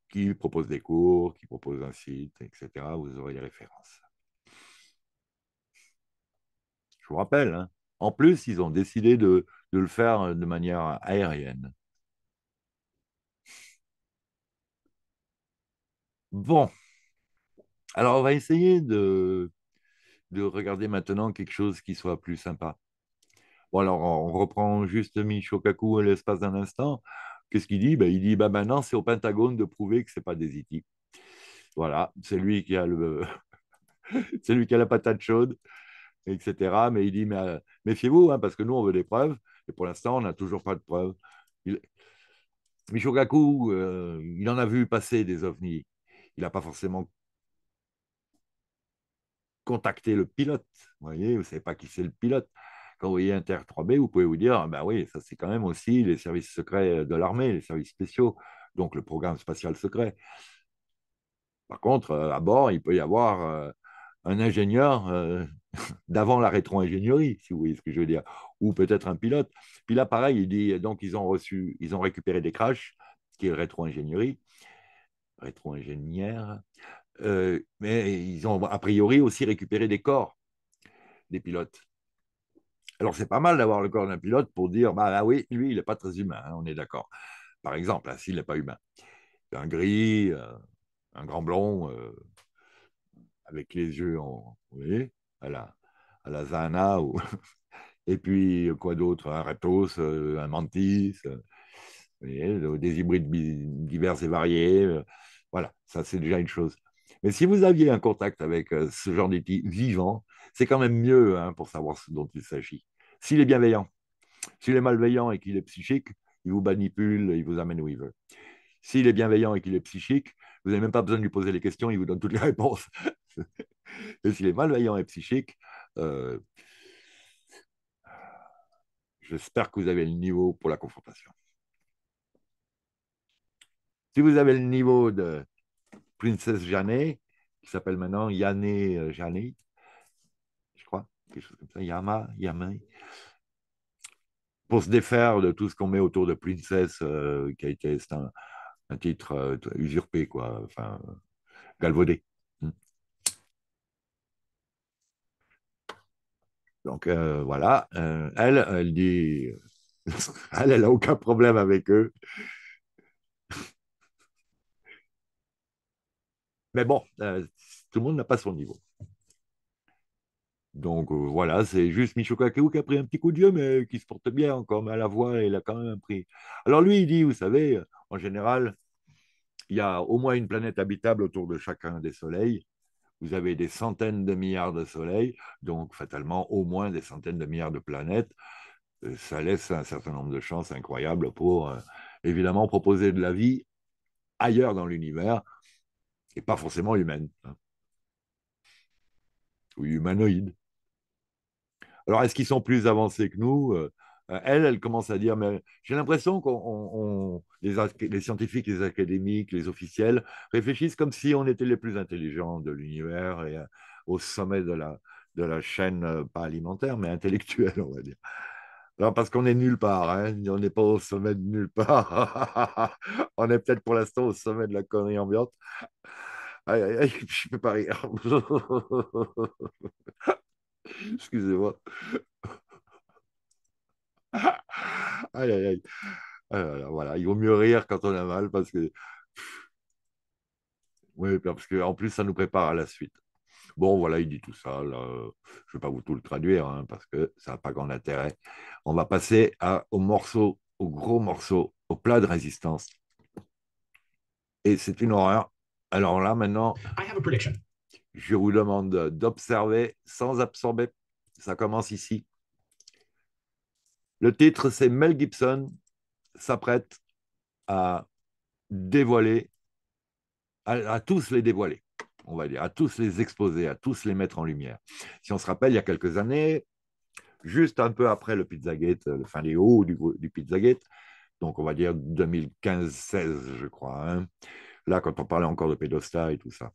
qui propose des cours, qui propose un site, etc. Vous aurez les références. Je vous rappelle, hein. En plus, ils ont décidé de le faire de manière aérienne. Bon, alors on va essayer de regarder maintenant quelque chose qui soit plus sympa. Bon, alors on reprend juste Michio Kaku à l'espace d'un instant. Qu'est-ce qu'il dit? Ben, il dit, ben, maintenant c'est au Pentagone de prouver que ce n'est pas des IT. Voilà, c'est lui qui a c'est lui qui a la patate chaude, etc. Mais il dit, mais, méfiez-vous, hein, parce que nous, on veut des preuves. Et pour l'instant, on n'a toujours pas de preuves. Michio Kaku, il en a vu passer des ovnis. Il n'a pas forcément contacté le pilote. Vous voyez, vous ne savez pas qui c'est le pilote. Quand vous voyez Inter 3B, vous pouvez vous dire, ben oui, ça c'est quand même aussi les services secrets de l'armée, les services spéciaux, donc le programme spatial secret. Par contre, à bord, il peut y avoir un ingénieur d'avant la rétro-ingénierie, si vous voyez ce que je veux dire, ou peut-être un pilote. Puis là, pareil, il dit, donc ils ont récupéré des crashs, qui est rétro-ingénieur, mais ils ont a priori aussi récupéré des corps des pilotes. Alors, c'est pas mal d'avoir le corps d'un pilote pour dire, bah oui, lui, il n'est pas très humain, hein, on est d'accord. Par exemple, hein, s'il n'est pas humain. Un gris, un grand blond, avec les yeux vous voyez, à la Zana, et puis quoi d'autre, un Reptos, un Mantis, vous voyez, des hybrides divers et variés. Voilà, ça c'est déjà une chose. Mais si vous aviez un contact avec ce genre d'outil vivant, c'est quand même mieux, hein, pour savoir ce dont il s'agit. S'il est bienveillant, s'il est malveillant et qu'il est psychique, il vous manipule, il vous amène où il veut. S'il est bienveillant et qu'il est psychique, Vous n'avez même pas besoin de lui poser les questions, il vous donne toutes les réponses. Et s'il est malveillant et psychique, euh, j'espère que vous avez le niveau pour la confrontation. Si vous avez le niveau de Princess Janet, qui s'appelle maintenant Yane Janet, je crois, quelque chose comme ça, Yama, pour se défaire de tout ce qu'on met autour de Princess, qui a été un titre usurpé, quoi, enfin, galvaudé. Donc voilà, elle dit, elle a aucun problème avec eux. Mais bon, tout le monde n'a pas son niveau. Donc voilà, c'est juste Michio Kaku qui a pris un petit coup de vieux, mais qui se porte bien encore, mais à la voix, il a quand même pris. Alors lui, il dit, vous savez, en général, il y a au moins une planète habitable autour de chacun des soleils. Vous avez des centaines de milliards de soleils, donc fatalement au moins des centaines de milliards de planètes. Ça laisse un certain nombre de chances incroyables pour, évidemment, proposer de la vie ailleurs dans l'univers, et pas forcément humaine, hein, ou humanoïde. Alors, est-ce qu'ils sont plus avancés que nous? Elle commence à dire, mais j'ai l'impression les scientifiques, les académiques, les officiels réfléchissent comme si on était les plus intelligents de l'univers et au sommet de la chaîne, pas alimentaire, mais intellectuelle, on va dire. Alors, parce qu'on est nulle part, hein, on n'est pas au sommet de nulle part. On est peut-être pour l'instant au sommet de la connerie ambiante. Aïe, aïe, aïe, je ne peux pas rire. Excusez-moi. Aïe, aïe, aïe. Voilà, il vaut mieux rire quand on a mal parce que, oui, parce que en plus, ça nous prépare à la suite. Bon, voilà, il dit tout ça. Là, je ne vais pas vous tout le traduire hein, parce que ça n'a pas grand intérêt. On va passer au morceau, au gros morceau, au plat de résistance. Et c'est une horreur. Alors là, maintenant, je vous demande d'observer sans absorber. Ça commence ici. Le titre, c'est Mel Gibson s'apprête à dévoiler, à tous les dévoiler, on va dire, à tous les exposer, à tous les mettre en lumière. Si on se rappelle, il y a quelques années, juste un peu après le Pizzagate, enfin les hauts du Pizzagate, donc on va dire 2015-16, je crois, hein, là, quand on parlait encore de pédostat et tout ça.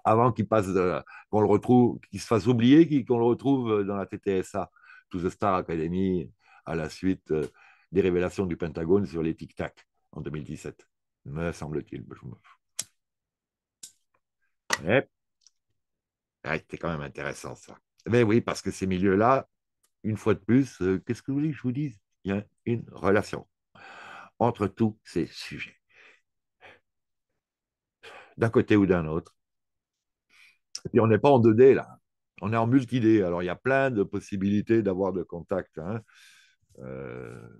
Avant qu'on le retrouve, qu'il se fasse oublier, qu'on le retrouve dans la TTSA, To the Star Academy, à la suite des révélations du Pentagone sur les tic-tac en 2017, me semble-t-il. C'était quand même intéressant ça. Mais oui, parce que ces milieux-là, une fois de plus, qu'est-ce que vous voulez que je vous dise? Il y a une relation entre tous ces sujets, d'un côté ou d'un autre. Et puis on n'est pas en 2D là, on est en multi-D. Alors il y a plein de possibilités d'avoir de contact hein,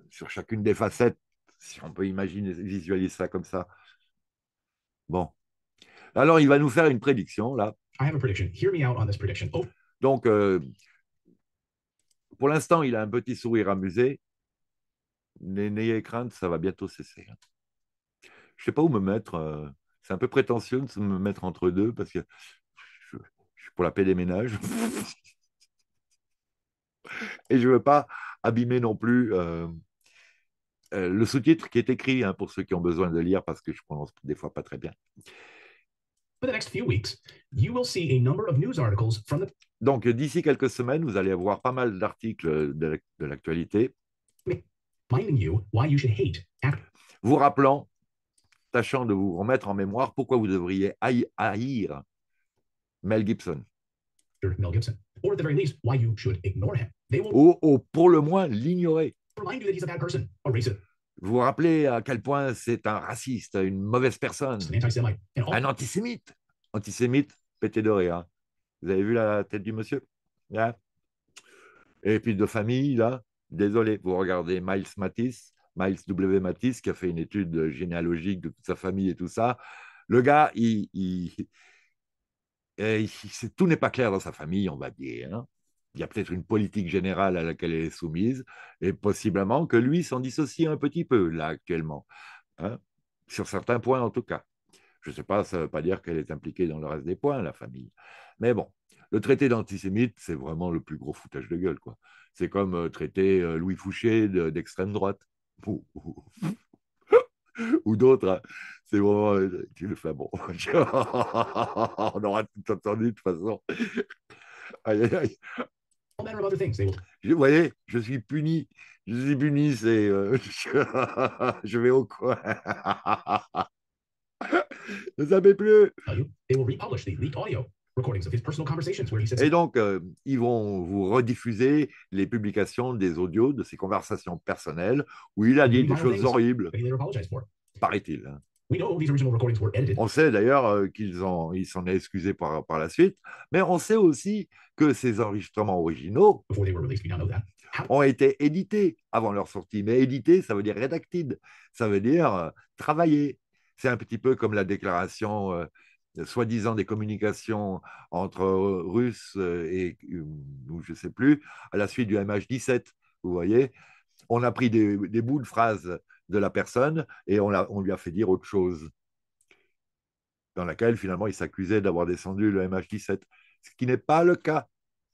sur chacune des facettes, si on peut imaginer, visualiser ça comme ça. Bon. Alors il va nous faire une prédiction là. I have a prediction. Hear me out on this prediction. Oh. Donc, pour l'instant, il a un petit sourire amusé. N'ayez crainte, ça va bientôt cesser. Je ne sais pas où me mettre. C'est un peu prétentieux de me mettre entre deux parce que je suis pour la paix des ménages. Et je ne veux pas abîmer non plus le sous-titre qui est écrit hein, pour ceux qui ont besoin de lire parce que je prononce des fois pas très bien. Donc, d'ici quelques semaines, vous allez avoir pas mal d'articles de l'actualité. Vous rappelant, tâchant de vous remettre en mémoire pourquoi vous devriez haïr Mel Gibson. Ou pour le moins l'ignorer. Vous vous rappelez à quel point c'est un raciste, une mauvaise personne, un antisémite. Antisémite, pété de rire. Vous avez vu la tête du monsieur là. Et puis de famille, là, désolé, vous regardez Miles W. Matisse, qui a fait une étude généalogique de toute sa famille et tout ça. Le gars, tout n'est pas clair dans sa famille, on va dire. Hein. Il y a peut-être une politique générale à laquelle elle est soumise, et possiblement que lui s'en dissocie un petit peu, là, actuellement. Hein, sur certains points, en tout cas. Je ne sais pas, ça ne veut pas dire qu'elle est impliquée dans le reste des points, la famille. Mais bon, le traité d'antisémite, c'est vraiment le plus gros foutage de gueule, quoi. C'est comme traiter Louis Fouché d'extrême droite. Ou, ou, ou d'autres. Hein. C'est vraiment. Tu le fais bon. On aura tout entendu de toute façon. Aïe, aïe, aïe. Vous voyez, je suis puni. Je suis puni, c'est. Je vais au coin. Ne savez plus. Et donc, ils vont vous rediffuser les publications des audios de ses conversations personnelles où il a dit des choses horribles, paraît-il. Hein. On sait d'ailleurs qu'il s'en est excusé par la suite, mais on sait aussi que ces enregistrements originaux ont été édités avant leur sortie. Mais édité, ça veut dire redacted, ça veut dire travailler. C'est un petit peu comme la déclaration soi-disant des communications entre Russes et, ou je ne sais plus, à la suite du MH17. Vous voyez, on a pris des bouts de phrases de la personne et on lui a fait dire autre chose, dans laquelle finalement il s'accusait d'avoir descendu le MH17, ce qui n'est pas le cas.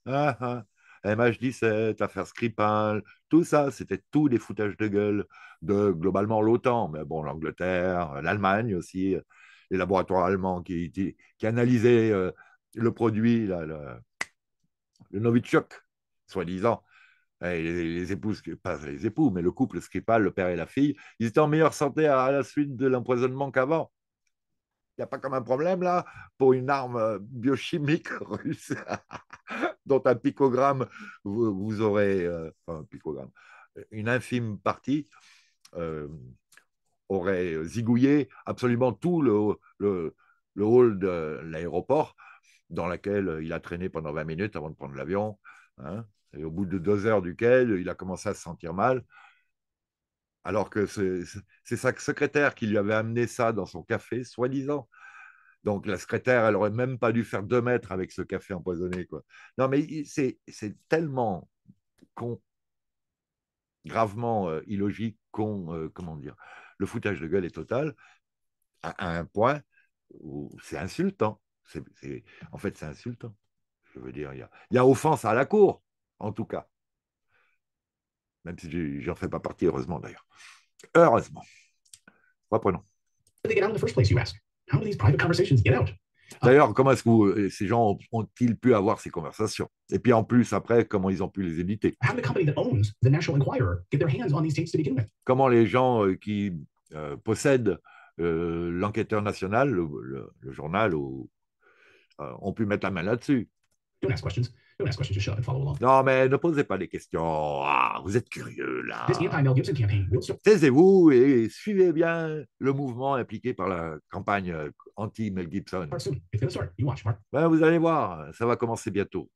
Ah, ah. MH17, affaire Skripal, tout ça, c'était tout des foutages de gueule de globalement l'OTAN, mais bon, l'Angleterre, l'Allemagne aussi, les laboratoires allemands qui analysaient le produit, là, le Novichok, soi-disant. Et les épouses, pas les époux, mais le couple Skripal, le père et la fille, ils étaient en meilleure santé à la suite de l'empoisonnement qu'avant. Il n'y a pas comme un problème là pour une arme biochimique russe dont un picogramme, vous aurez, enfin, un picogramme, une infime partie euh, aurait zigouillé absolument tout le hall de l'aéroport dans lequel il a traîné pendant 20 minutes avant de prendre l'avion. Hein, et au bout de 2 heures duquel, il a commencé à se sentir mal, alors que c'est sa secrétaire qui lui avait amené ça dans son café, soi-disant. Donc la secrétaire, elle aurait même pas dû faire 2 mètres avec ce café empoisonné, quoi. Non, mais c'est tellement con, gravement illogique, con, comment dire. Le foutage de gueule est total à un point où c'est insultant. En fait, c'est insultant. Je veux dire, il y a offense à la cour, en tout cas. Même si j'en fais pas partie, heureusement d'ailleurs. Heureusement. Reprenons. D'ailleurs, comment est-ce que ces gens ont-ils pu avoir ces conversations? Et puis en plus, après, comment ils ont pu les éditer? Comment les gens qui possèdent l'enquêteur national, le journal, ont pu mettre la main là-dessus? Non, mais ne posez pas des questions. Ah, vous êtes curieux, là. Taisez-vous et suivez bien le mouvement impliqué par la campagne anti-Mel Gibson. Ben, vous allez voir, ça va commencer bientôt.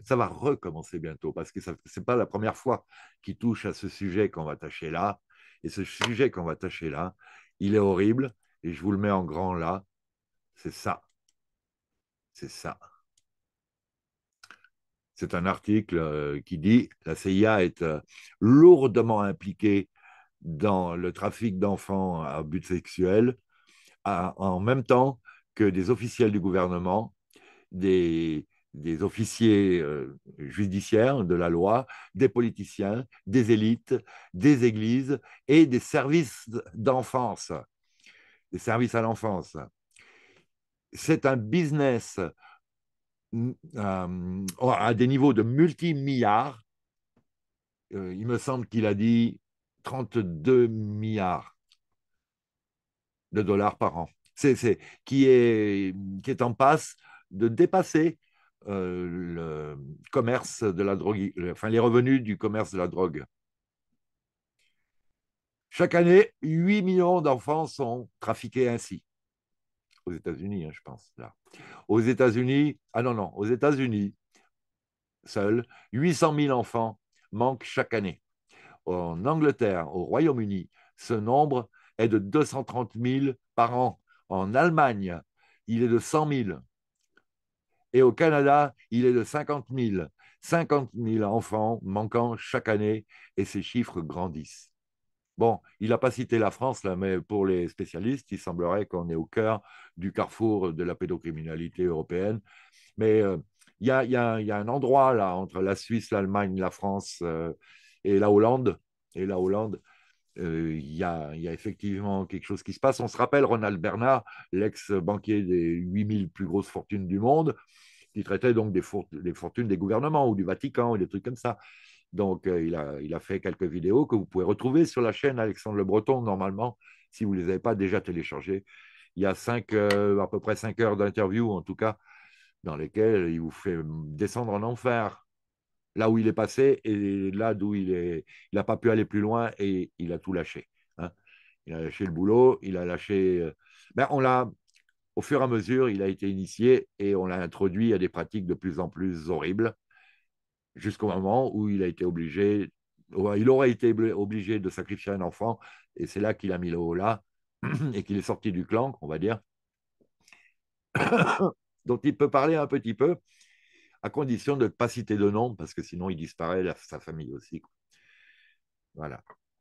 Ça va recommencer bientôt parce que ce n'est pas la première fois qu'il touche à ce sujet qu'on va tâcher là. Et ce sujet qu'on va tâcher là, il est horrible et je vous le mets en grand là. C'est ça. C'est ça. C'est un article qui dit la CIA est lourdement impliquée dans le trafic d'enfants à but sexuel, en même temps que des officiels du gouvernement, des officiers judiciaires de la loi, des politiciens, des élites, des églises et des services d'enfance, des services à l'enfance. C'est un business à des niveaux de multimilliards. Il me semble qu'il a dit 32 milliards de dollars par an. Qui est en passe de dépasser le commerce de la drogue, enfin les revenus du commerce de la drogue. Chaque année, 8 millions d'enfants sont trafiqués ainsi. Aux États-Unis, hein, je pense. Là. Aux États-Unis, non, aux États-Unis, seuls 800 000 enfants manquent chaque année. En Angleterre, au Royaume-Uni, ce nombre est de 230 000 par an. En Allemagne, il est de 100 000. Et au Canada, il est de 50 000. 50 000 enfants manquant chaque année et ces chiffres grandissent. Bon, il n'a pas cité la France, là, mais pour les spécialistes, il semblerait qu'on est au cœur du carrefour de la pédocriminalité européenne. Mais il y a un endroit là entre la Suisse, l'Allemagne, la France et la Hollande. Et la Hollande, il y a effectivement quelque chose qui se passe. On se rappelle Ronald Bernard, l'ex-banquier des 8000 plus grosses fortunes du monde, qui traitait donc des fortunes des gouvernements ou du Vatican ou des trucs comme ça. Donc, il a fait quelques vidéos que vous pouvez retrouver sur la chaîne Alexandre Le Breton, normalement, si vous ne les avez pas déjà téléchargées. Il y a à peu près 5 heures d'interview, en tout cas, dans lesquelles il vous fait descendre en enfer, là où il est passé et là d'où il n'a pas pu aller plus loin et il a tout lâché. Hein. Il a lâché le boulot, il a lâché. Au fur et à mesure, il a été initié et on l'a introduit à des pratiques de plus en plus horribles jusqu'au moment où il a été obligé, il aurait été obligé de sacrifier un enfant, et c'est là qu'il a mis le haut là, et qu'il est sorti du clan, on va dire, dont il peut parler un petit peu, à condition de ne pas citer de nom, parce que sinon il disparaît, sa famille aussi. Voilà.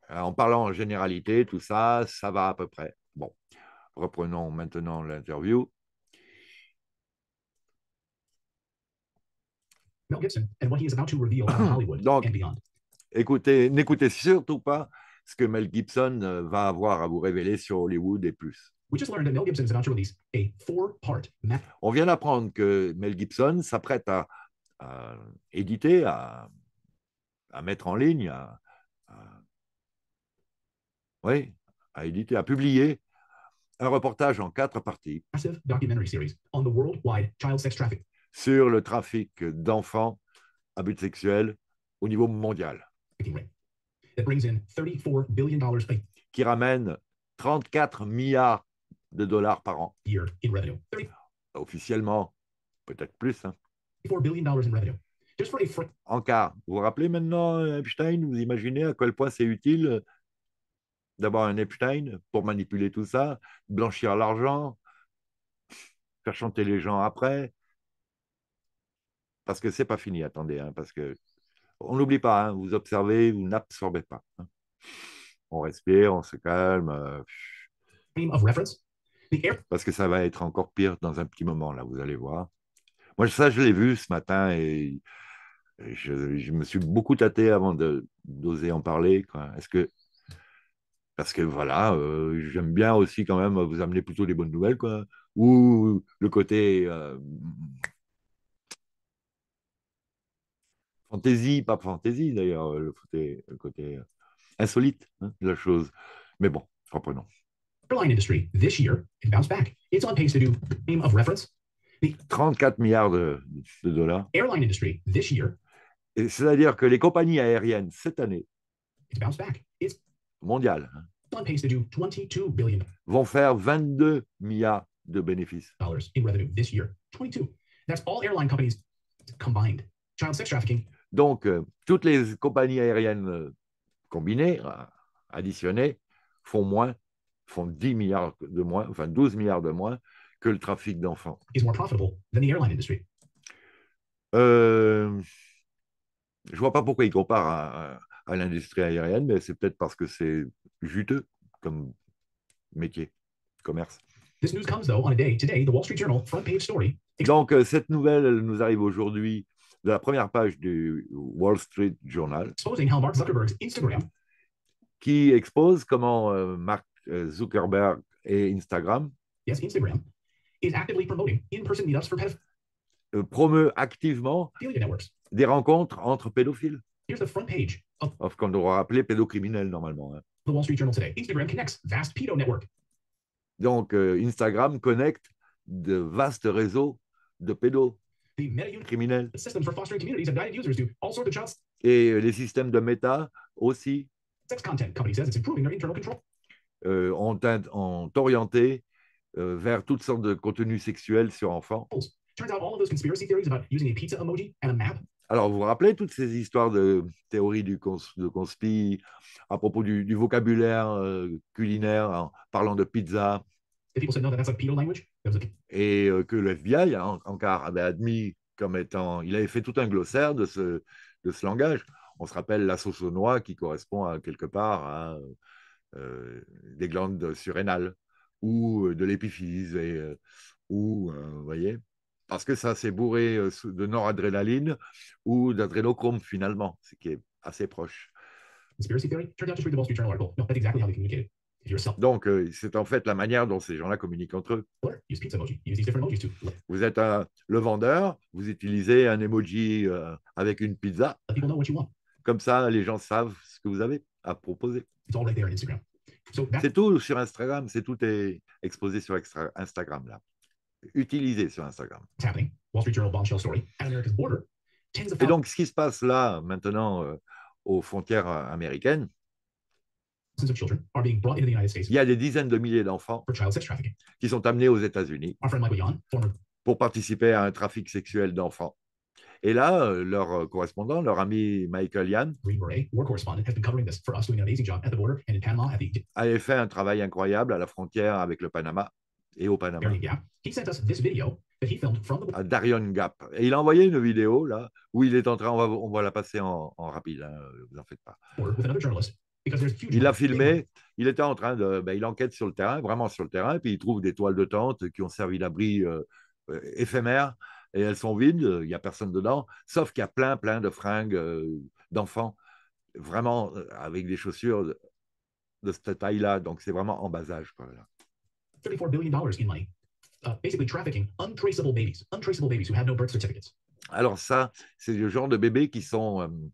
En parlant en généralité, tout ça, ça va à peu près. Bon, reprenons maintenant l'interview. Mel Gibson and what he is about to reveal about Hollywood Donc, and beyond. n'écoutez surtout pas ce que Mel Gibson va avoir à vous révéler sur Hollywood et plus. We just learned that Mel Gibson is about to release a 4-part map. On vient d'apprendre que Mel Gibson s'apprête à éditer, à mettre en ligne, oui, à éditer, à publier un reportage en 4 parties Massive documentary series on the worldwide child sex trafficking sur le trafic d'enfants à but sexuel au niveau mondial, rate that brings in $34 billion a qui ramène 34 milliards de dollars par an. year in revenue. Officiellement, peut-être plus. Hein. $34 billion in revenue. Just for a En quart. Vous vous rappelez maintenant, Epstein, vous imaginez à quel point c'est utile d'avoir un Epstein pour manipuler tout ça, blanchir l'argent, faire chanter les gens après. Parce que c'est pas fini, attendez, hein, parce que on n'oublie pas, hein, vous observez, vous n'absorbez pas. Hein. On respire, on se calme. frame of reference. The air Parce que ça va être encore pire dans un petit moment, là, vous allez voir. Moi, ça, je l'ai vu ce matin et je me suis beaucoup tâté avant d'oser en parler. Quoi. Parce que voilà, j'aime bien aussi quand même vous amener plutôt des bonnes nouvelles, quoi. Ou le côté fantaisie, pas fantaisie d'ailleurs, le côté insolite hein, de la chose. Mais bon, reprenons. airline industry this year it bounced back. It's on pace to do frame of reference. The 34 milliards de dollars. airline industry this year Et c'est-à-dire que les compagnies aériennes cette année, it's bounced back. It's mondiales, hein, on pace to do $22 billion vont faire 22 milliards de bénéfices. in revenue this year. 22. That's all airline companies combined. Child sex trafficking. Donc, toutes les compagnies aériennes combinées, additionnées, font 10 milliards de moins, enfin 12 milliards de moins que le trafic d'enfants. Is more profitable than the airline industry. Je ne vois pas pourquoi ils comparent à l'industrie aérienne, mais c'est peut-être parce que c'est juteux comme métier, commerce. This news comes though on a day today, the Wall Street Journal front page story Donc, cette nouvelle, elle nous arrive aujourd'hui de la première page du Wall Street Journal, exposing how Mark Zuckerberg's Instagram qui expose comment Mark Zuckerberg et Instagram yes, Instagram, is actively promoting in-person meetups for promeut activement pedophilia networks. des rencontres entre pédophiles, Here's the front page of qu'on devrait appeler pédocriminels normalement. Hein. the Wall Street Journal today. Instagram connects vast pedo network. Donc, Instagram connecte de vastes réseaux de The meta pédocriminels. systems for fostering communities have guided users to all sorts of child Et les systèmes de méta aussi sex content. Company says it's improving their internal control. ont orienté vers toutes sortes de contenus sexuels sur enfants. Turns out all of those conspiracy theories about using a pizza emoji and a map. Alors, vous vous rappelez toutes ces histoires de théories de conspi à propos du vocabulaire culinaire en parlant de pizza If people said no, that's a pedo language. That was a et que le FBI encore avait admis comme étant... Il avait fait tout un glossaire de ce langage. On se rappelle la sauce aux noix qui correspond à quelque part à des glandes surrénales ou de l'épiphyse, vous voyez, parce que ça, c'est bourré de noradrénaline ou d'adrénochrome finalement, ce qui est assez proche. Conspiracy theory? Turns out just read the Wall Street Journal article. No, that's exactly how they communicated. If you're a seller, Donc, c'est en fait la manière dont ces gens-là communiquent entre eux. use pizza emoji. Use these different emojis to Vous êtes le vendeur, vous utilisez un emoji avec une pizza. let people know what you want. Comme ça, les gens savent ce que vous avez à proposer. It's all right there on Instagram. So that's C'est tout sur Instagram, tout est exposé sur Instagram là. Utilisé sur Instagram. happening. Wall Street Journal bombshell story. At America's border, tens of Et thousands donc, ce qui se passe là, maintenant, aux frontières américaines, of children are being brought into the United States il y a des dizaines de milliers d'enfants for child sex trafficking. qui sont amenés aux États-Unis Our friend Michael Yon, former pour participer à un trafic sexuel d'enfants. Et là, leur correspondant, leur ami Michael Yann, Green Beret war correspondent, has been covering this for us, doing an amazing job at the border and in Panama at the avait fait un travail incroyable à la frontière avec le Panama et au Panama, Darien Gap. He sent us this video that he filmed from the à Darien Gap. Et il a envoyé une vidéo là où il est en train, on va la passer en rapide, hein, vous en faites pas. border with another journalist because there's huge. Il a filmé, il était en train de, il enquête sur le terrain, vraiment sur le terrain, et puis il trouve des toiles de tente qui ont servi d'abri éphémère, et elles sont vides, il n'y a personne dedans, sauf qu'il y a plein de fringues d'enfants, vraiment avec des chaussures de cette taille-là, donc c'est vraiment en bas âge, quoi, là. $34 billion in money. Basically trafficking untraceable babies who have no birth certificates. Alors ça, c'est le genre de bébés qui sont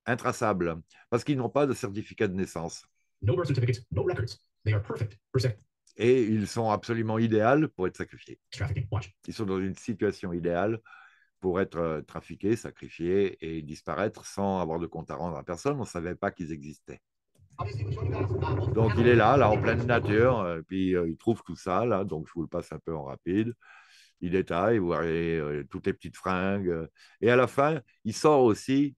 intraçables, parce qu'ils n'ont pas de certificat de naissance. No birth certificates, no records. They are perfect for sex Et ils sont absolument idéaux pour être sacrifiés. trafficking. Watch. Ils sont dans une situation idéale pour être trafiqués, sacrifiés et disparaître sans avoir de compte à rendre à personne. On ne savait pas qu'ils existaient. Donc il est là en pleine nature, puis il trouve tout ça, là, donc je vous le passe un peu en rapide. Il détaille, vous voyez toutes les petites fringues. Et à la fin, il sort aussi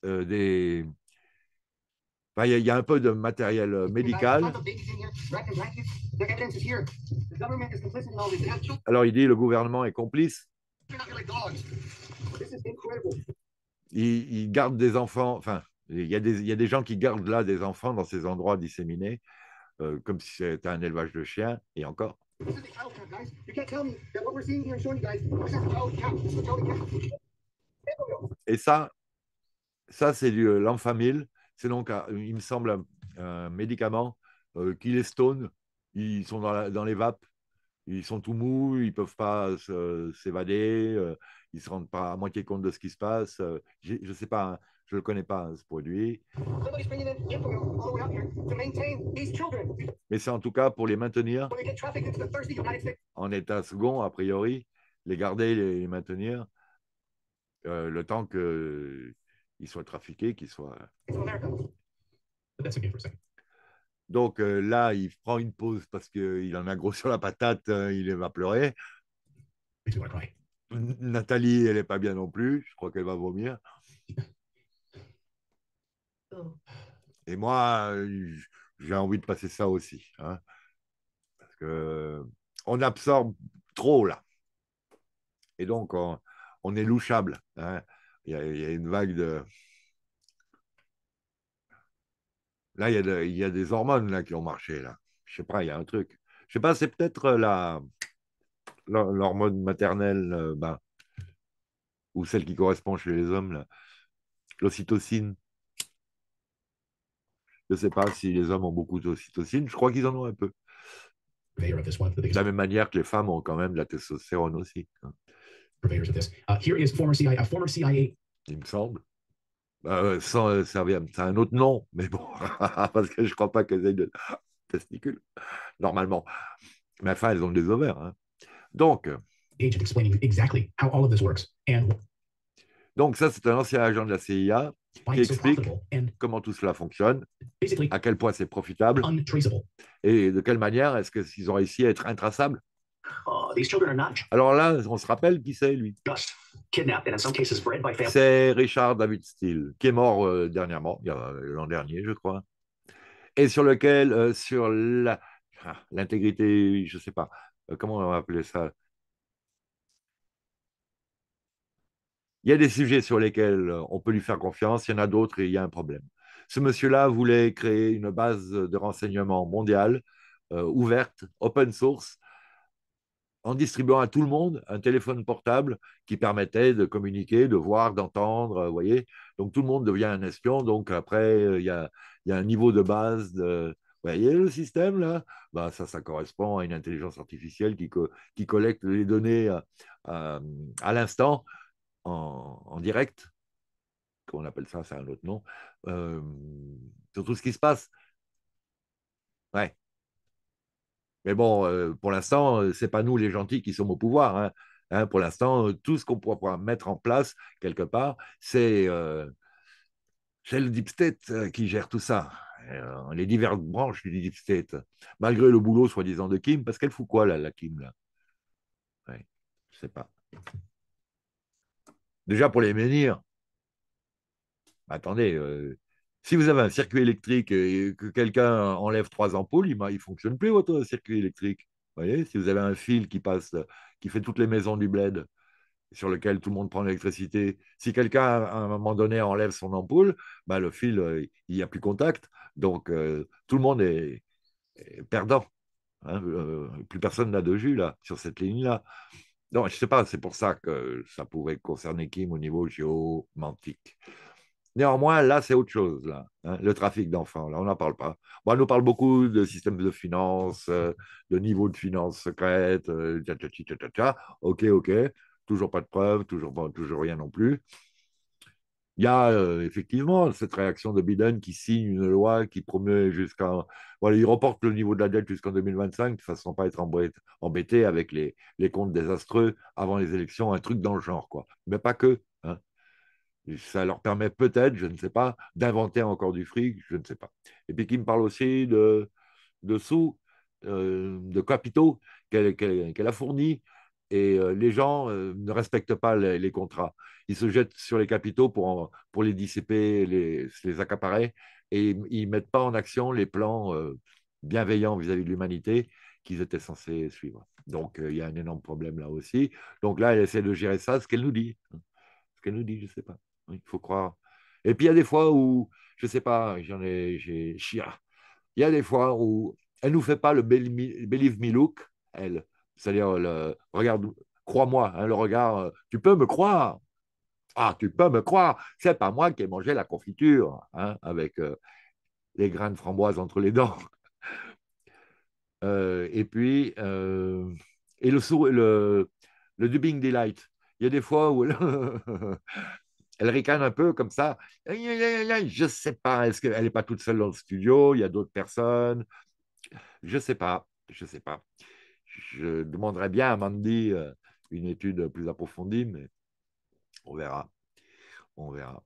des... Enfin, il y a un peu de matériel médical. Alors il dit le gouvernement est complice. Il garde des enfants, enfin, il y a des gens qui gardent là des enfants dans ces endroits disséminés, comme si c'était un élevage de chiens, et encore. Et ça c'est l'Enfamil. C'est donc, il me semble, un médicament qui les stone. Ils sont dans les vapes. Ils sont tout mous, ils ne peuvent pas s'évader, ils ne se rendent pas à moitié compte de ce qui se passe. Je ne sais pas, hein, je ne le connais pas, hein, ce produit. Mais c'est en tout cas pour les maintenir en état second, a priori, les garder, les maintenir, le temps qu'ils soient trafiqués, qu'ils soient... But that's okay for a second. Donc là, il prend une pause parce qu'il en a gros sur la patate, il va pleurer. Makes me want to cry. Nathalie, elle n'est pas bien non plus, je crois qu'elle va vomir. Oh. Et moi, j'ai envie de passer ça aussi, hein, parce que on absorbe trop là. Et donc, on est louchable, hein. Il y a une vague de... Là, il y a des hormones là, qui ont marché. Là. Je sais pas, il y a un truc. Je sais pas, c'est peut-être l'hormone maternelle ou celle qui correspond chez les hommes, l'ocytocine. Je ne sais pas si les hommes ont beaucoup d'ocytocine. Je crois qu'ils en ont un peu. Purveyor of this one, the De biggest la même manière que les femmes ont quand même de la testostérone aussi, hein, purveyors of this. Here is former CIA. il me semble. Sans servir, c'est un autre nom, mais bon, parce que je ne crois pas qu'elles aient de testicules, normalement. Mais enfin, elles ont des ovaires, hein. Donc Agent explaining exactly how all of this works and ça, c'est un ancien agent de la CIA why qui it's so explique profitable and comment tout cela fonctionne, basically à quel point c'est profitable untraceable. et de quelle manière est-ce qu'ils ont réussi à être intraçables. These children are not Alors là, on se rappelle qui c'est, lui. just kidnapped and in some cases bred by families. C'est Richard David Steele, qui est mort dernièrement, l'an dernier, je crois, et sur lequel, sur l'intégrité, je ne sais pas, comment on va appeler ça. Il y a des sujets sur lesquels on peut lui faire confiance, il y en a d'autres et il y a un problème. Ce monsieur-là voulait créer une base de renseignement mondiale, ouverte, open source, en distribuant à tout le monde un téléphone portable qui permettait de communiquer, de voir, d'entendre, vous voyez. Donc tout le monde devient un espion. Donc après, il y a un niveau de base de... Vous voyez le système là? Ben, ça correspond à une intelligence artificielle qui collecte les données à l'instant, en direct. Comment on appelle ça? C'est un autre nom. Euh, sur tout ce qui se passe. Ouais. Mais bon, pour l'instant, c'est pas nous les gentils qui sommes au pouvoir. Hein. Hein, pour l'instant, tout ce qu'on pourra mettre en place quelque part, c'est le deep state qui gère tout ça. Les diverses branches du deep state. Malgré le boulot soi-disant de Kim, parce qu'elle fout quoi là, la Kim là? Ouais, je sais pas. Déjà pour les menhirs. Attendez, si vous avez un circuit électrique et que quelqu'un enlève 3 ampoules, il ne fonctionne plus votre circuit électrique. Vous voyez, si vous avez un fil qui passe, qui fait toutes les maisons du bled, sur lequel tout le monde prend l'électricité, si quelqu'un, à un moment donné, enlève son ampoule, bah, le fil, il n'y a plus contact. Donc, tout le monde est perdant. Hein, plus personne n'a de jus là, sur cette ligne-là. Non, je ne sais pas, c'est pour ça que ça pourrait concerner Kim au niveau géomantique. Néanmoins, là, c'est autre chose, là, hein, le trafic d'enfants, là, on n'en parle pas. Bon, on nous parle beaucoup de systèmes de finances, de niveau de finances secrètes, ok, ok, toujours pas de preuves, toujours rien non plus. Il y a effectivement cette réaction de Biden qui signe une loi qui promeut jusqu'à... Voilà, il reporte le niveau de la dette jusqu'en 2025 de façon à ne pas être embêté avec les comptes désastreux avant les élections, un truc dans le genre, quoi. Mais pas que. Hein. Ça leur permet peut-être, je ne sais pas, d'inventer encore du fric, je ne sais pas. Et puis qui me parle aussi de sous, de capitaux qu'elle a fournis, et les gens ne respectent pas les contrats. Ils se jettent sur les capitaux pour les dissiper, les accaparer, et ils ne mettent pas en action les plans bienveillants vis-à-vis de l'humanité qu'ils étaient censés suivre. Donc, il y a un énorme problème là aussi. Donc là, elle essaie de gérer ça, ce qu'elle nous dit. Ce qu'elle nous dit, je ne sais pas. Il faut croire. Et puis, il y a des fois où, je ne sais pas, j'ai chia. Il y a des fois où elle ne nous fait pas le believe me look, elle. C'est-à-dire, regarde, crois-moi, hein, le regard, tu peux me croire. Ah, tu peux me croire. C'est pas moi qui ai mangé la confiture, hein, avec les grains de framboise entre les dents. Et puis, et le dubbing delight. Il y a des fois où elle, elle ricane un peu comme ça. Je ne sais pas, est-ce qu'elle n'est pas toute seule dans le studio? Il y a d'autres personnes. Je ne sais pas. Je ne sais pas. Je demanderais bien à Mandy une étude plus approfondie, mais on verra. On verra.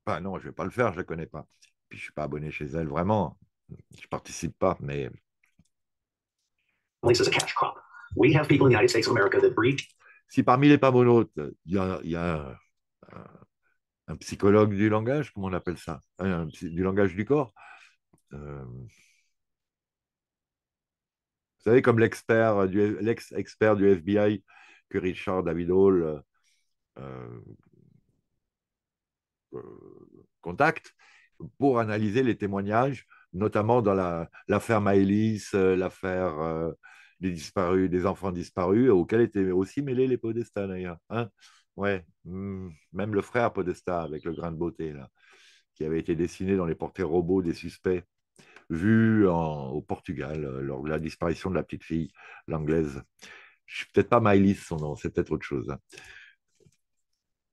Enfin, non, je ne vais pas le faire, je ne la connais pas. Puis je ne suis pas abonné chez elle, vraiment. Je ne participe pas, mais... As a cash crop. We have people in the United States of America that breed. Si parmi les pamonautes, il y a un psychologue du langage, comment on appelle ça? Du langage du corps. Vous savez, comme l'ex-expert du FBI que Richard David Hall euh, contacte pour analyser les témoignages, notamment dans l'affaire Maëlys, l'affaire des disparus, des enfants disparus, auxquels étaient aussi mêlés les Podestà d'ailleurs. Hein, ouais, même le frère Podestà avec le grain de beauté là, qui avait été dessiné dans les portraits robots des suspects vus au Portugal lors de la disparition de la petite fille, l'anglaise. Je suis peut-être pas Maëlys son nom, c'est peut-être autre chose. Hein.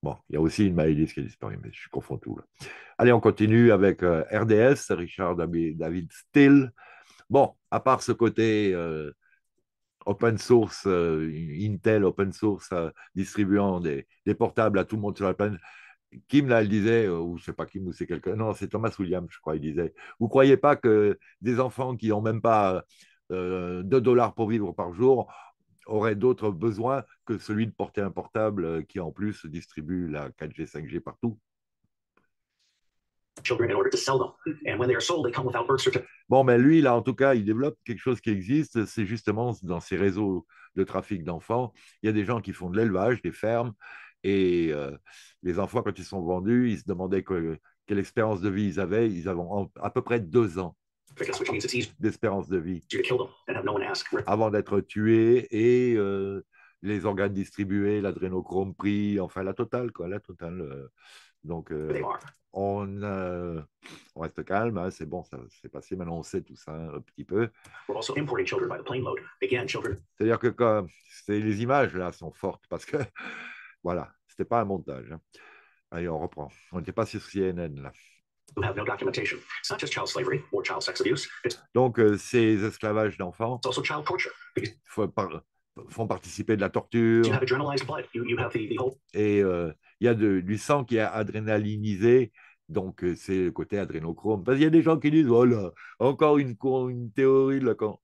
Bon, il y a aussi une Maëlys qui a disparu, mais je confonds tout. Là. Allez, on continue avec RDS, Richard David Steele. Bon, à part ce côté open source, Intel open source, distribuant des portables à tout le monde sur la planète, Kim, là, elle disait, ou je sais pas Kim, ou c'est quelqu'un, non, c'est Thomas Williams, je crois, il disait, vous croyez pas que des enfants qui n'ont même pas 2 dollars pour vivre par jour auraient d'autres besoins que celui de porter un portable qui, en plus, distribue la 4G, 5G partout? Children in order to sell them. And when they are sold, they come without birth certificate. Bon, mais lui, là, en tout cas, il développe quelque chose qui existe, c'est justement dans ces réseaux de trafic d'enfants, il y a des gens qui font de l'élevage, des fermes, Et les enfants, quand ils sont vendus, ils se demandaient quelle expérience de vie ils avaient. Ils avaient à peu près 2 ans d'espérance de vie avant d'être tués et les organes distribués, l'adrénochrome pris, enfin la totale, quoi, la totale. Donc, on reste calme, hein, c'est bon, ça c'est passé, maintenant on sait tout ça un petit peu. C'est-à-dire que les images là sont fortes parce que, voilà, c'était pas un montage. Hein. Allez, on reprend. On n'était pas sur CNN là. Donc, ces esclavages d'enfants font participer de la torture. Et il y a du sang qui est adrénalinisé, donc c'est le côté adrénochrome. Parce qu'il y a des gens qui disent, voilà, encore une théorie de la con.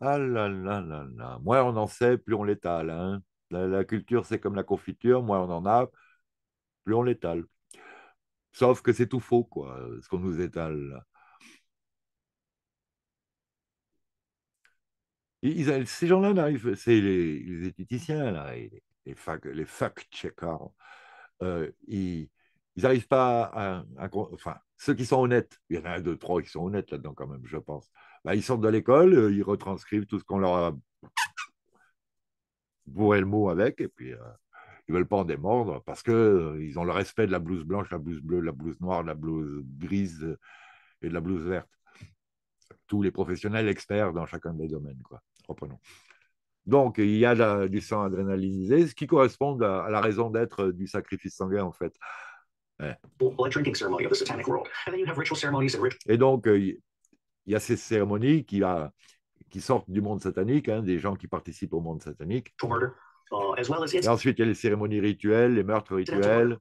Ah là là là là. Moins on en sait, plus on l'étale. Hein. La culture, c'est comme la confiture, moins on en a, plus on l'étale. Sauf que c'est tout faux, quoi, ce qu'on nous étale là. Ces gens-là, là, c'est les éthiciens, là, les fact-checkers. Ils n'arrivent pas enfin, ceux qui sont honnêtes, il y en a 1, 2, 3 qui sont honnêtes là-dedans quand même, je pense. Bah, ils sortent de l'école, ils retranscrivent tout ce qu'on leur a bourré le mot avec, et puis ils veulent pas en démordre parce que ils ont le respect de la blouse blanche, la blouse bleue, la blouse noire, la blouse grise et de la blouse verte. Tous les professionnels experts dans chacun des domaines, quoi. Reprenons. Donc, il y a du sang adrénalinisé, ce qui correspond à la raison d'être du sacrifice sanguin, en fait. Ouais. Et donc, il y a ces cérémonies qui sortent du monde satanique, hein, des gens qui participent au monde satanique. Et ensuite, il y a les cérémonies rituelles, les meurtres rituels,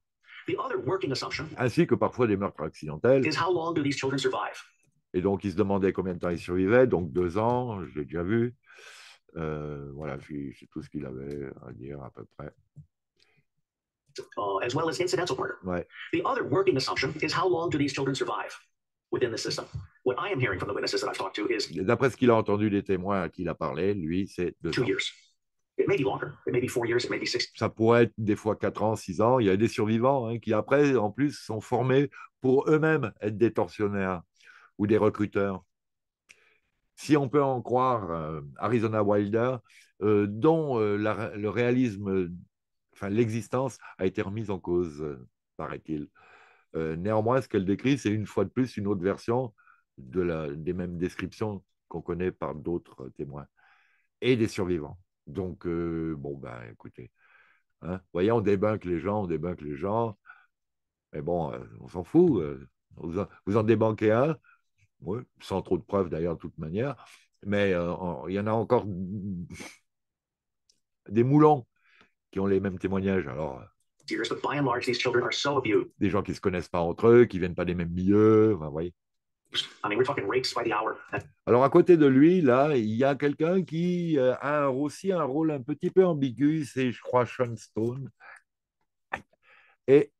ainsi que parfois des meurtres accidentels. Et donc, ils se demandaient combien de temps ils survivaient. Donc, 2 ans, je l'ai déjà vu. Voilà, c'est tout ce qu'il avait à dire à peu près. As well as incidental murder. Ouais. The other working assumption is how long do these children survive within the system? What I am hearing from the witnesses that I've talked to is d'après ce qu'il a entendu des témoins à qui il a parlé, lui, c'est 2 ans. 2 years. It may be longer. It may be 4 years. It may be 6. Ça pourrait être des fois 4 ans, 6 ans. Il y a des survivants hein, qui, après, en plus, sont formés pour eux-mêmes être des tortionnaires ou des recruteurs. Si on peut en croire Arizona Wilder, dont le réalisme, enfin l'existence a été remise en cause, paraît-il. Néanmoins, ce qu'elle décrit, c'est une fois de plus une autre version des mêmes descriptions qu'on connaît par d'autres témoins et des survivants. Donc, bon, ben, écoutez, hein, voyez, on débunk les gens, mais bon, on s'en fout. Vous en débankez un, ouais, sans trop de preuves d'ailleurs, de toute manière, mais il y en a encore des moulons qui ont les mêmes témoignages. Alors, des gens qui ne se connaissent pas entre eux, qui ne viennent pas des mêmes milieux, enfin, vous voyez. Alors, à côté de lui, là, il y a quelqu'un qui a aussi un rôle un petit peu ambigu, c'est, je crois, Sean Stone. Et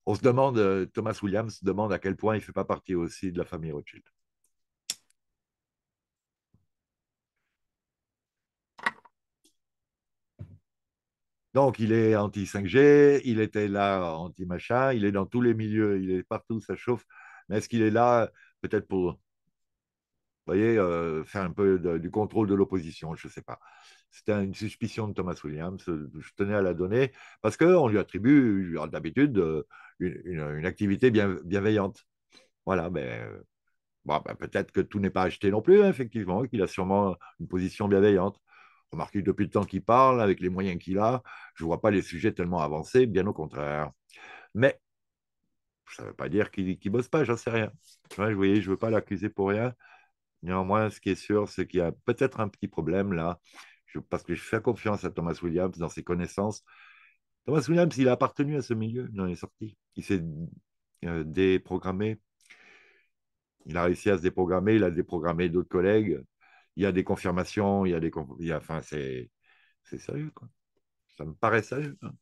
on se demande, Thomas Williams se demande à quel point il ne fait pas partie aussi de la famille Rothschild. Donc, il est anti-5G, il était là anti-machin, il est dans tous les milieux, il est partout, ça chauffe. Mais est-ce qu'il est là peut-être pour, vous voyez, faire un peu du contrôle de l'opposition? Je ne sais pas. C'était une suspicion de Thomas Williams, je tenais à la donner, parce qu'on lui attribue d'habitude une activité bienveillante. Voilà, mais bon, ben, peut-être que tout n'est pas acheté non plus, hein, effectivement, qu'il a sûrement une position bienveillante. Remarquez, depuis le temps qu'il parle, avec les moyens qu'il a, je ne vois pas les sujets tellement avancés, bien au contraire. Mais ça ne veut pas dire qu'il ne bosse pas, j'en sais rien. Ouais, vous voyez, je ne veux pas l'accuser pour rien. Néanmoins, ce qui est sûr, c'est qu'il y a peut-être un petit problème là, parce que je fais confiance à Thomas Williams dans ses connaissances. Thomas Williams, il a appartenu à ce milieu, il en est sorti. Il s'est déprogrammé. Il a réussi à se déprogrammer, il a déprogrammé d'autres collègues. Il y a des confirmations, enfin, c'est sérieux, quoi. Ça me paraît sérieux. Hein.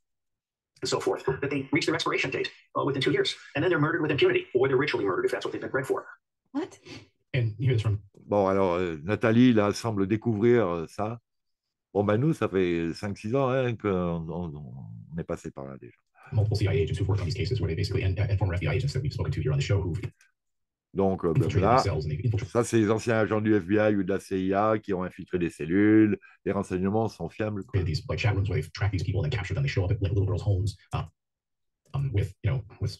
And so forth, that they reach their expiration date within 2 years, and then they're murdered with impunity, or they're ritually murdered if that's what they've been bred for. What? And here's from Bon, alors, Nathalie, là, semble découvrir ça. Bon, ben nous, ça fait 5-6 ans hein, qu'on est passé par là déjà. Multiple CIA agents who've worked on these cases, where they basically, and former FBI agents that we've spoken to here on the show, who've Donc infiltrated là, these cells and they've infiltrated. ça, c'est les anciens agents du FBI ou de la CIA qui ont infiltré des cellules. Les renseignements sont fiables, quoi. These like chat rooms where they've tracked these people and then captured them. They show up at like little girls' homes with, you know, with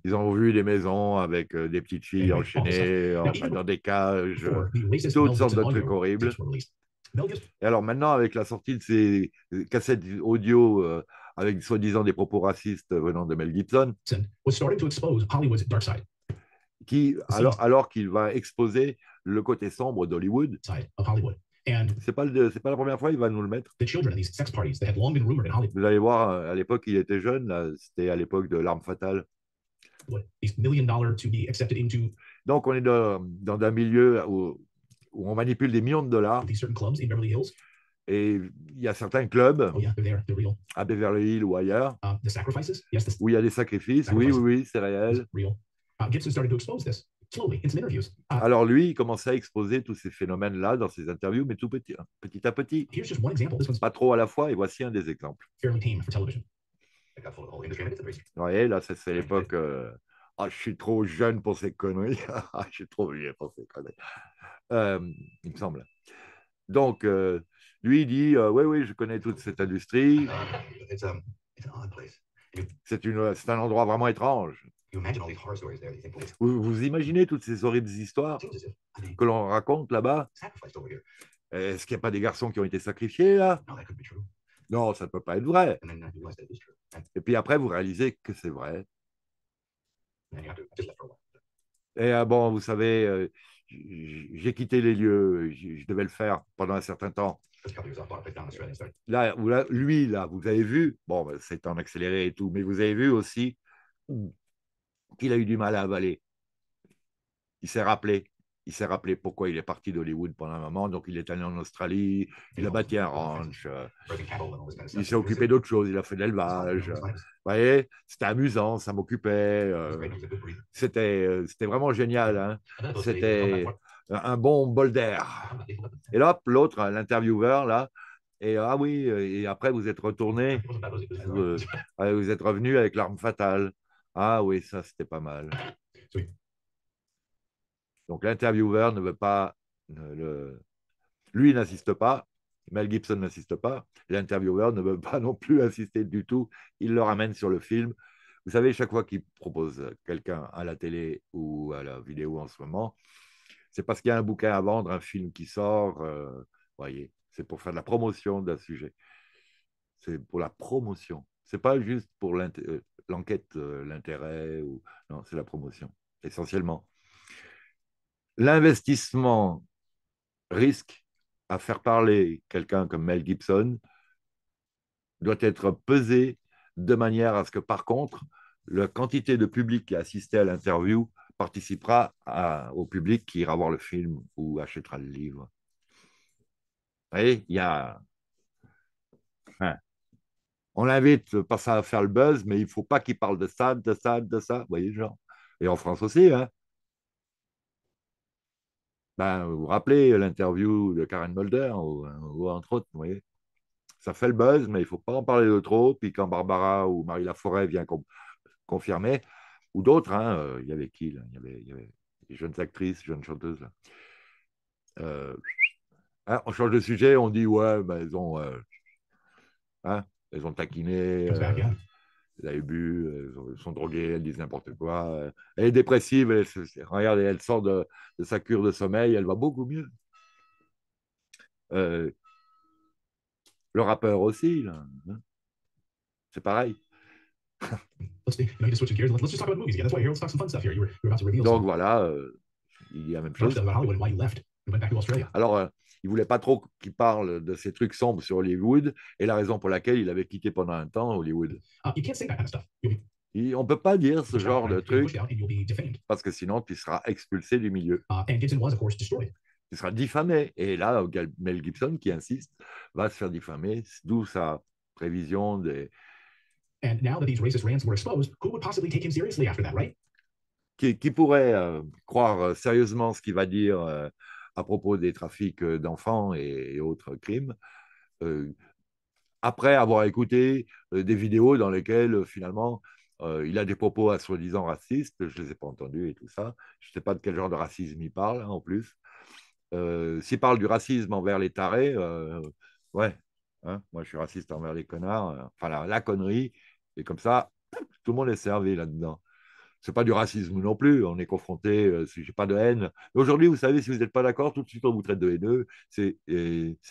Ils ont vu des maisons avec des petites filles Anyway, enchaînées all this stuff. enfin, dans des cages, for the racist toutes Mel sortes de Gibson trucs audio horribles. tapes were released. Mel Gibson Et alors maintenant, avec la sortie de ces cassettes audio avec soi-disant des propos racistes venant de Mel Gibson, was starting to expose Hollywood's dark side alors qu'il va exposer le côté sombre d'Hollywood, of Hollywood. And c'est pas la première fois, il va nous le mettre. the children in these sex parties that had long been rumored in Hollywood, Vous allez voir, à l'époque, il était jeune, là, c'était à l'époque de L'Arme Fatale. these $1 million to be accepted into Donc, on est dans un milieu où on manipule des millions de dollars. these certain clubs in Beverly Hills. Et il y a certains clubs Oh yeah, they're there, they're real. à Beverly Hills ou ailleurs The sacrifices, yes, où il y a des sacrifices. Oui, oui, oui, c'est réel. real. Gibson started to expose this slowly in some interviews. Alors lui, il commençait à exposer tous ces phénomènes-là dans ses interviews, mais tout petit, petit à petit. Here's just one example. This one's Pas trop à la fois, et voici un des exemples. fairly tame for television. Vous voyez, là, c'est l'époque... Ah, je suis trop jeune pour ces conneries. Je suis trop vieux pour ces conneries. Il me semble. Donc, lui, il dit, oui, oui, je connais toute cette industrie. C'est un endroit vraiment étrange. Vous imaginez toutes ces horribles histoires que l'on raconte là-bas? Est-ce qu'il n'y a pas des garçons qui ont été sacrifiés là? Non, ça ne peut pas être vrai. Et puis après, vous réalisez que c'est vrai. Et bon, vous savez, j'ai quitté les lieux, je devais le faire pendant un certain temps. Là, lui, là, vous avez vu, bon, c'est en accéléré et tout, mais vous avez vu aussi qu'il a eu du mal à avaler. Il s'est rappelé pourquoi il est parti d'Hollywood pendant un moment. Donc, il est allé en Australie, il a bâti un ranch, il s'est occupé d'autres choses, il a fait de l'élevage. Vous voyez, c'était amusant, ça m'occupait. C'était vraiment génial. Hein. C'était un bon bol d'air. Et là, l'autre, l'intervieweur, là, et ah oui, et après, vous êtes retourné, vous êtes revenu avec L'Arme Fatale. Ah oui, ça, c'était pas mal. Donc, l'intervieweur ne veut pas, lui n'insiste pas, Mel Gibson n'insiste pas, l'intervieweur ne veut pas non plus insister du tout, il le ramène sur le film. Vous savez, chaque fois qu'il propose quelqu'un à la télé ou à la vidéo en ce moment, c'est parce qu'il y a un bouquin à vendre, un film qui sort, voyez, c'est pour faire de la promotion d'un sujet. C'est pour la promotion. C'est pas juste pour l'enquête, l'intérêt, ou non, c'est la promotion, essentiellement. L'investissement risque à faire parler quelqu'un comme Mel Gibson doit être pesé de manière à ce que, par contre, la quantité de public qui a assisté à l'interview participera au public qui ira voir le film ou achètera le livre. Vous voyez, il y a... Enfin, on l'invite pas ça à faire le buzz, mais il ne faut pas qu'il parle de ça, de ça, de ça. Vous voyez, genre. Et en France aussi, hein. Ben, vous vous rappelez l'interview de Karen Mulder, ou entre autres, vous voyez. Ça fait le buzz, mais il ne faut pas en parler de trop. Puis quand Barbara ou Marie Laforêt vient confirmer, ou d'autres, hein, il y avait qui là, il y avait des jeunes actrices, jeunes chanteuses. Là. Hein, on change de sujet, on dit, ouais, ben, elles ont taquiné, elles avaient bu, elles sont droguées, elles disent n'importe quoi. Elle est dépressive, regardez, elle sort de sa cure de sommeil, elle va beaucoup mieux. Le rappeur aussi, là, hein. C'est pareil. Donc voilà, il dit la même chose. Alors, il ne voulait pas trop qu'il parle de ces trucs sombres sur Hollywood et la raison pour laquelle il avait quitté pendant un temps Hollywood. On ne peut pas dire ce genre de truc parce que sinon tu seras expulsé du milieu. Tu seras diffamé. Et là, Mel Gibson, qui insiste, va se faire diffamer, d'où sa prévision des... And now that these racist rants were exposed, who would possibly take him seriously after that, right? Qui pourrait croire sérieusement ce qu'il va dire à propos des trafics d'enfants et autres crimes après avoir écouté des vidéos dans lesquelles finalement il a des propos à soi-disant racistes, je ne les ai pas entendus et tout ça, je ne sais pas de quel genre de racisme il parle, hein, en plus. S'il parle du racisme envers les tarés, ouais, hein, moi je suis raciste envers les connards, enfin la connerie, et comme ça, tout le monde est servi là-dedans. C'est pas du racisme non plus, on est confronté, j'ai pas de haine. Aujourd'hui, vous savez, si vous n'êtes pas d'accord, tout de suite on vous traite de haineux, c'est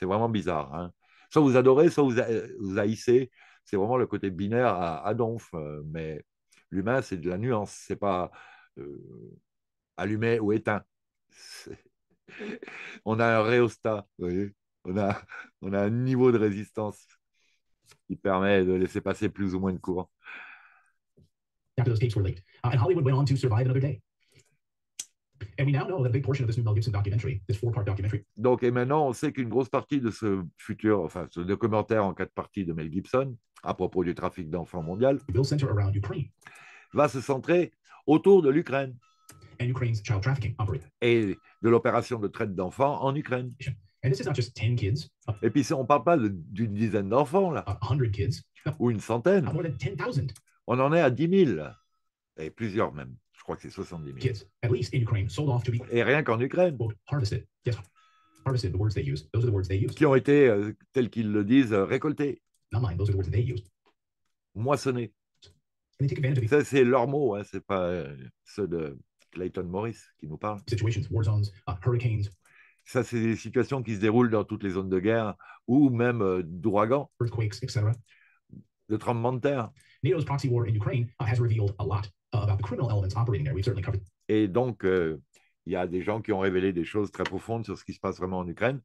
vraiment bizarre, hein. Soit vous adorez, soit vous haïssez, c'est vraiment le côté binaire à donf, mais l'humain c'est de la nuance, c'est pas euh, allumé ou éteint. On a un rhéostat, vous voyez, on a, on a un niveau de résistance qui permet de laisser passer plus ou moins de courant. After those tapes were leaked. And Hollywood went on to survive another day. And we now know that a big portion of this new Mel Gibson documentary, this 4-part documentary. Donc, et maintenant, on sait qu'une grosse partie de ce futur, enfin, ce documentaire en 4 parties de Mel Gibson, à propos du trafic d'enfants mondial, will center around Ukraine va se centrer autour de l'Ukraine and Ukraine's child trafficking operation. et de l'opération de traite d'enfants en Ukraine. And this is not just 10 kids, Et puis, on ne parle pas d'une dizaine d'enfants, là, 100 kids, ou une centaine. more than 10,000 On en est à 10 000, et plusieurs même. Je crois que c'est 70 000. kids, at least in Ukraine, sold off to be Et rien qu'en Ukraine, quote, harvested. Yes, harvested, the words they use. Those are the words they use. qui ont été, tels qu'ils le disent, récoltés, Not mine, those are the words that they used. moissonnés. And they take advantage of these Ça, c'est leurs mots, hein, c'est pas ceux de Clayton Morris qui nous parle. situations, war zones, hurricanes, Ça, c'est des situations qui se déroulent dans toutes les zones de guerre ou même d'ouragans, earthquakes, etc. de tremblements de terre. NATO's proxy war in Ukraine has revealed a lot about the criminal elements operating there. We've certainly covered. Et donc, il y a des gens qui ont révélé des choses très profondes sur ce qui se passe vraiment en Ukraine.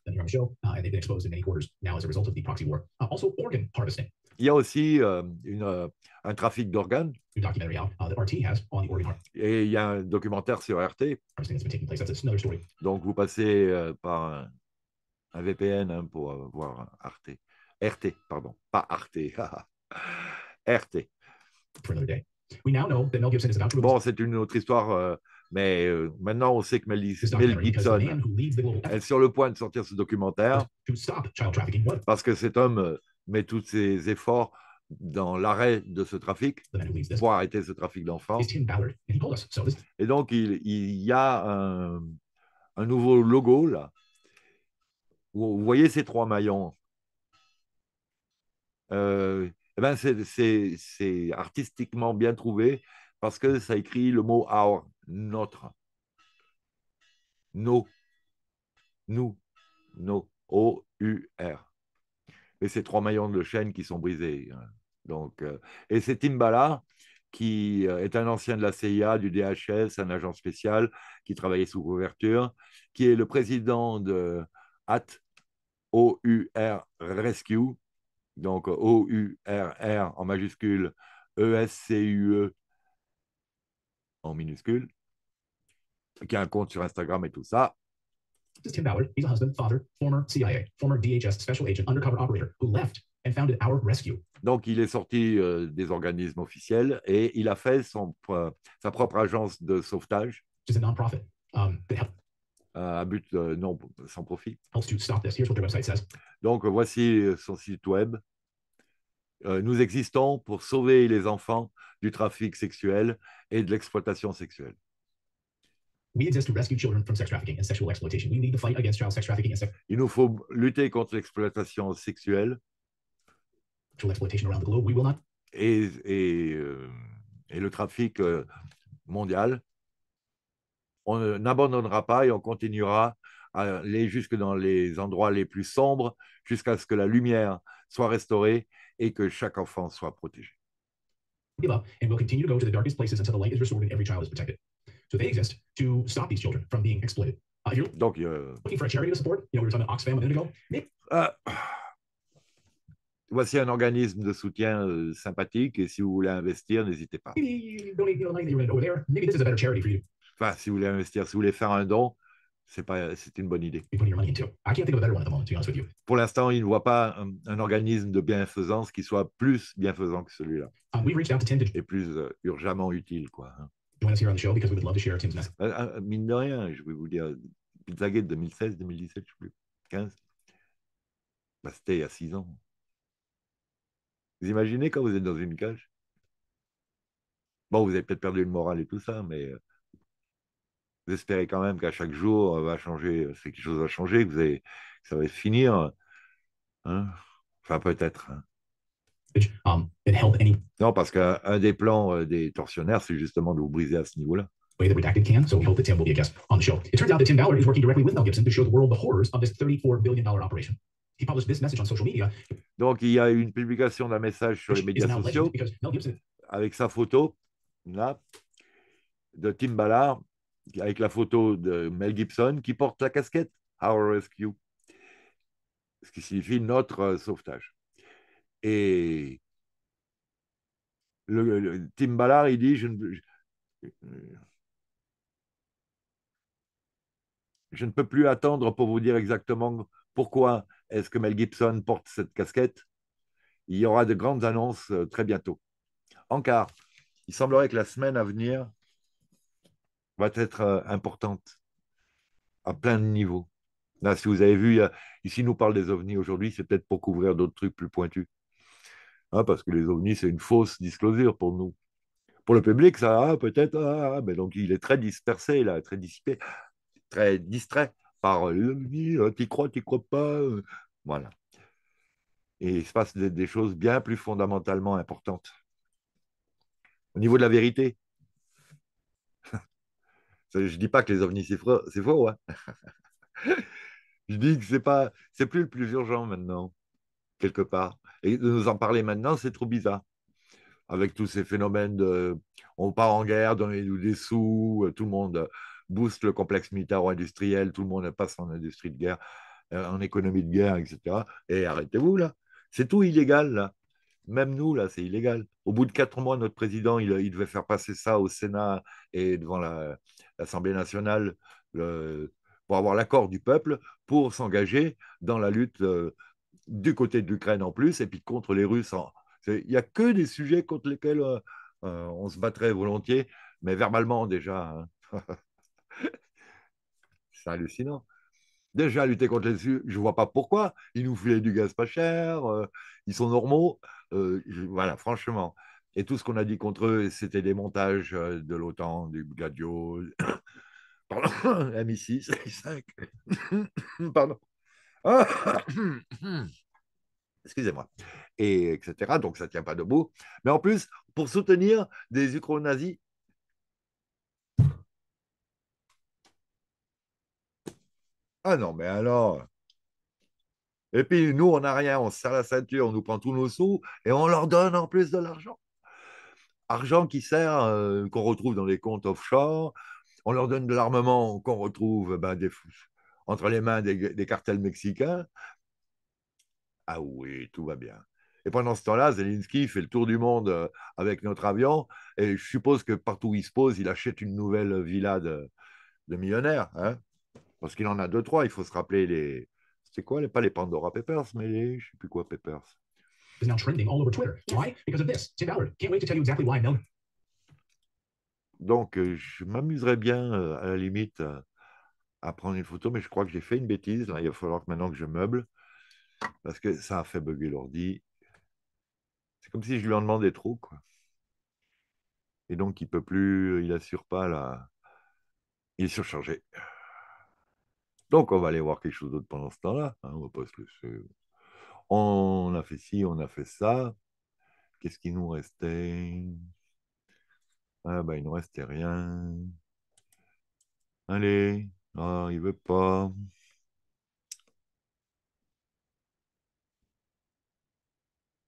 Them here on the show, and they've been exposed in many quarters now as a result of the proxy war. Also, organ harvesting. Il y a aussi un trafic d'organes. New documentary out that RT has on the organ Et il y a un documentaire sur RT. harvesting that's been taking place. That's another story. Donc, vous passez par un VPN, hein, pour voir Arte. RT, pardon, pas Arte. RT. For another day. We now know that Mel Gibson is about to Bon, c'est une autre histoire, mais maintenant on sait que Mel this documentary because the Gibson man who leads the global est effort sur le point de sortir ce documentaire to stop child trafficking was parce que cet homme met tous ses efforts dans l'arrêt de ce trafic the man who leads this. pour arrêter ce trafic d'enfants. Is Tim Ballard, and he told us so. This Et donc, il y a un nouveau logo là. Vous voyez ces 3 maillons. Eh ben c'est artistiquement bien trouvé parce que ça écrit le mot our, notre, nos, nous, nos, O-U-R. Et ces 3 maillons de chaîne qui sont brisés. Donc, et c'est Tim Ballard qui est un ancien de la CIA, du DHS, un agent spécial qui travaillait sous couverture, qui est le président de HAT, O-U-R Rescue, donc O-U-R-R en majuscule, E-S-C-U-E en minuscule, qui a un compte sur Instagram et tout ça. is Tim Ballard. He's a husband, father, former CIA, former DHS special agent, undercover operator who left and founded Our Rescue. Donc, il est sorti des organismes officiels et il a fait sa propre agence de sauvetage Which is a nonprofit that à but non sans profit. helps to stop this. Here's what their website says. Donc, voici son site web. Nous existons pour sauver les enfants du trafic sexuel et de l'exploitation sexuelle. We exist to rescue children from sex trafficking and sexual exploitation. We need to fight against child sex trafficking and Il nous faut lutter contre l'exploitation sexuelle sexual exploitation around the globe. We will not et le trafic mondial. On n'abandonnera pas et on continuera à aller jusque dans les endroits les plus sombres jusqu'à ce que la lumière soit restaurée et que chaque enfant soit protégé. give up, and we'll continue to go to the darkest places until the light is restored and every child is protected. So they exist to stop these children from being exploited. If you're Donc, looking for a charity to support, we were talking about Oxfam a minute ago. Maybe voici un organisme de soutien sympathique et si vous voulez investir, n'hésitez pas. you donate money that you went over there. Maybe this is a better charity for you to Enfin, si vous voulez investir, si vous voulez faire un don, c'est une bonne idée. be putting your money into. I can't think of a better one at the moment, to be honest with you. Pour l'instant, il ne voit pas un organisme de bienfaisance qui soit plus bienfaisant que celui-là We've reached out to Tim to et plus urgemment utile, quoi. join us here on the show because we would love to share Tim's message. Mine de rien, je vais vous dire, Pizzagate 2016, 2017, je ne sais plus, 15. Bah, c'était il y a 6 ans. Vous imaginez quand vous êtes dans une cage? Bon, vous avez peut-être perdu le moral et tout ça, mais vous espérez quand même qu'à chaque jour va changer, c'est quelque chose va changer, que ça va finir. Hein. Enfin, peut-être. Hein. It held any Non, parce qu'un des plans des tortionnaires, c'est justement de vous briser à ce niveau-là. way that Redacted can, so we hope that Tim will be a guest on the show. It turns out that Tim Ballard is working directly with Mel Gibson to show the world the horrors of this $34 billion operation. He published this message on social media, Donc, il y a une publication d'un message sur les which is médias now legend sociaux because Mel Gibson avec sa photo, là, de Tim Ballard, avec la photo de Mel Gibson qui porte la casquette Our Rescue, ce qui signifie notre sauvetage. Et Tim Ballard, il dit je ne peux plus attendre pour vous dire exactement pourquoi est-ce que Mel Gibson porte cette casquette. Il y aura de grandes annonces très bientôt. En car, il semblerait que la semaine à venir va être importante à plein de niveaux. Là, si vous avez vu, ici, nous parle des ovnis aujourd'hui, c'est peut-être pour couvrir d'autres trucs plus pointus. Hein, parce que les ovnis, c'est une fausse disclosure pour nous. Pour le public, ça, peut-être, mais donc il est très dispersé, là, très dissipé, très distrait par les ovnis, t'y crois pas. Voilà. Et il se passe des choses bien plus fondamentalement importantes. Au niveau de la vérité, je ne dis pas que les ovnis, c'est faux, hein. Je dis que c'est plus le plus urgent maintenant, quelque part. Et de nous en parler maintenant, c'est trop bizarre. Avec tous ces phénomènes on part en guerre, donnez-nous des sous, tout le monde booste le complexe militaro-industriel, tout le monde passe en industrie de guerre, en économie de guerre, etc. Et arrêtez-vous là. C'est tout illégal là. Même nous là, c'est illégal. Au bout de 4 mois, notre président, il devait faire passer ça au Sénat et devant l'Assemblée nationale pour avoir l'accord du peuple pour s'engager dans la lutte du côté de l'Ukraine en plus et puis contre les Russes il n'y a que des sujets contre lesquels on se battrait volontiers, mais verbalement déjà, hein. C'est hallucinant. Déjà, lutter contre les je ne vois pas pourquoi. Ils nous filaient du gaz pas cher, ils sont normaux. Voilà, franchement. Et tout ce qu'on a dit contre eux, c'était des montages de l'OTAN, du Gladio, pardon, MI6, MI5, pardon. Excusez-moi, et etc. Donc ça ne tient pas debout. Mais en plus, pour soutenir des ukro-nazis, ah non, mais alors. Et puis nous, on n'a rien, on se serre la ceinture, on nous prend tous nos sous et on leur donne en plus de l'argent. Argent qui sert, qu'on retrouve dans les comptes offshore, on leur donne de l'armement qu'on retrouve entre les mains des cartels mexicains. Ah oui, tout va bien. Et pendant ce temps-là, Zelensky fait le tour du monde avec notre avion. Et je suppose que partout où il se pose, il achète une nouvelle villa de millionnaires. Hein, parce qu'il en a deux, trois. Il faut se rappeler les. C'est quoi, pas les Pandora Papers, mais les. Je ne sais plus quoi, Papers. is now trending all over Twitter. Why? Because of this. Tim Ballard. Can't wait to tell you exactly why Mel. Donc, je m'amuserais bien, à la limite, à prendre une photo, mais je crois que j'ai fait une bêtise. Là, il va falloir que maintenant que je meuble, parce que ça a fait bugger l'ordi. C'est comme si je lui en demandais trop, quoi. Et donc, il peut plus, il assure pas là. Il est surchargé. Donc, on va aller voir quelque chose d'autre pendant ce temps-là. Hein, on va pas se laisser. On a fait ci, on a fait ça. Qu'est-ce qui nous restait? Ah, ben, il ne nous restait rien. Allez. Ah, il veut pas.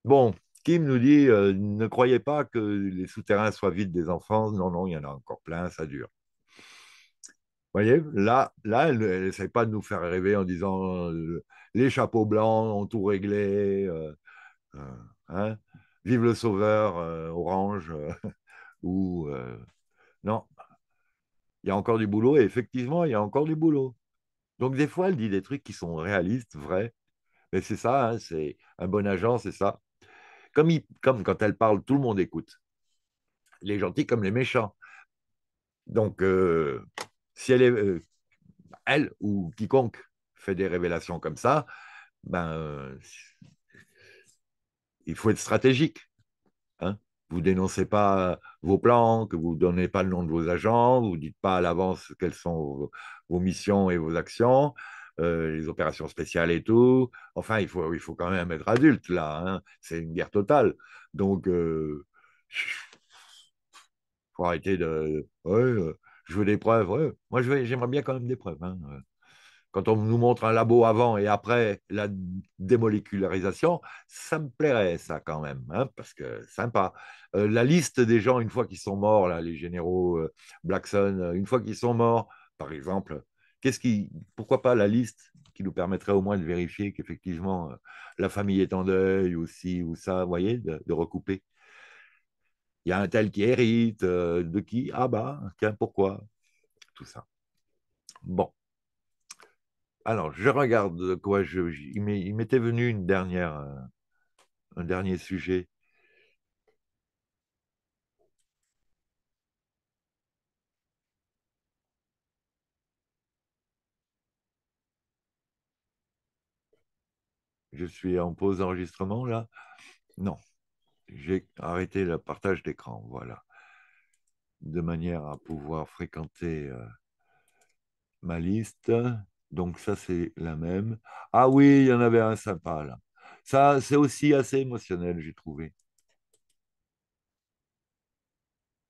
Bon, Kim nous dit ne croyez pas que les souterrains soient vides des enfants. Non, non, il y en a encore plein, ça dure. Vous voyez, là elle n'essaie pas de nous faire rêver en disant les chapeaux blancs ont tout réglé, euh, hein, vive le sauveur orange, ou non, il y a encore du boulot, et effectivement, il y a encore du boulot. Donc, des fois, elle dit des trucs qui sont réalistes, vrais, mais c'est ça, hein, c'est un bon agent, c'est ça. Comme quand elle parle, tout le monde écoute, les gentils comme les méchants. Donc, si elle ou quiconque fait des révélations comme ça, ben, il faut être stratégique. Hein. Vous dénoncez pas vos plans, que vous ne donnez pas le nom de vos agents, vous ne dites pas à l'avance quelles sont vos missions et vos actions, les opérations spéciales et tout. Enfin, il faut quand même être adulte là. Hein. C'est une guerre totale. Donc, faut arrêter de. Ouais, je veux des preuves. Ouais. Moi, j'aimerais bien quand même des preuves. Hein. Quand on nous montre un labo avant et après la démolécularisation, ça me plairait, ça, quand même, hein, parce que sympa. La liste des gens, une fois qu'ils sont morts, là, les généraux Blackson, une fois qu'ils sont morts, par exemple, pourquoi pas la liste qui nous permettrait au moins de vérifier qu'effectivement la famille est en deuil ou ci ou ça, vous voyez, de recouper. Il y a un tel qui hérite, de qui? Ah bah, tiens, pourquoi? Tout ça. Bon. Alors, je regarde de quoi il m'était venu un dernier sujet. Je suis en pause d'enregistrement là? Non, j'ai arrêté le partage d'écran, voilà, de manière à pouvoir fréquenter ma liste. Donc ça, c'est la même. Ah oui, il y en avait un sympa là. Ça, c'est aussi assez émotionnel, j'ai trouvé.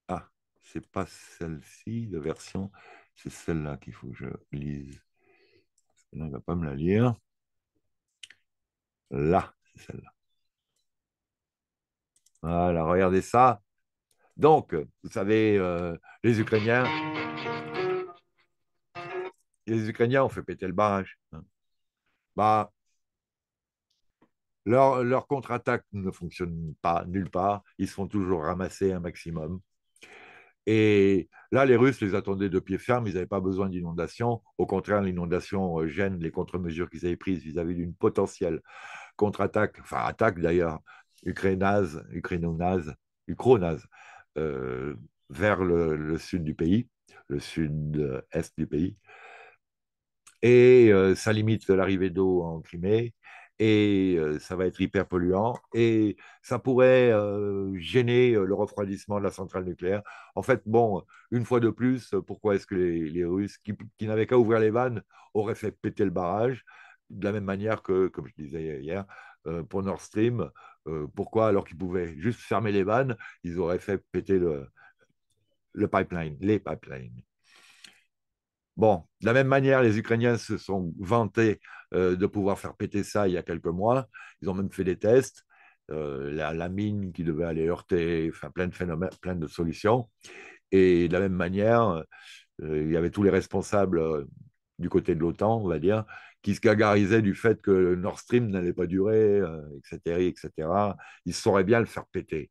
Ah, c'est pas celle-ci de version, c'est celle-là qu'il faut que je lise. Là, il ne va pas me la lire. Là, c'est celle-là. Voilà, regardez ça. Donc, vous savez, les Ukrainiens, ont fait péter le barrage. Hein. Bah, leur contre-attaque ne fonctionne pas nulle part. Ils se font toujours ramasser un maximum. Et là, les Russes les attendaient de pied ferme. Ils n'avaient pas besoin d'inondation. Au contraire, l'inondation gêne les contre-mesures qu'ils avaient prises vis-à-vis d'une potentielle contre-attaque, enfin attaque d'ailleurs, ukrainonaze, ukronase, euh, vers le sud du pays, le sud-est du pays. Et ça limite l'arrivée d'eau en Crimée. Et ça va être hyper polluant. Et ça pourrait gêner le refroidissement de la centrale nucléaire. En fait, bon, une fois de plus, pourquoi est-ce que les Russes, qui n'avaient qu'à ouvrir les vannes, auraient fait péter le barrage de la même manière que, comme je disais hier, pour Nord Stream, pourquoi, alors qu'ils pouvaient juste fermer les vannes, ils auraient fait péter le pipeline, les pipelines. Bon, de la même manière, les Ukrainiens se sont vantés de pouvoir faire péter ça il y a quelques mois. Ils ont même fait des tests. La mine qui devait aller heurter, enfin plein de phénomènes, plein de solutions. Et de la même manière, il y avait tous les responsables du côté de l'OTAN, on va dire, qui se gagarisaient du fait que Nord Stream n'allait pas durer, etc., etc. Ils sauraient bien le faire péter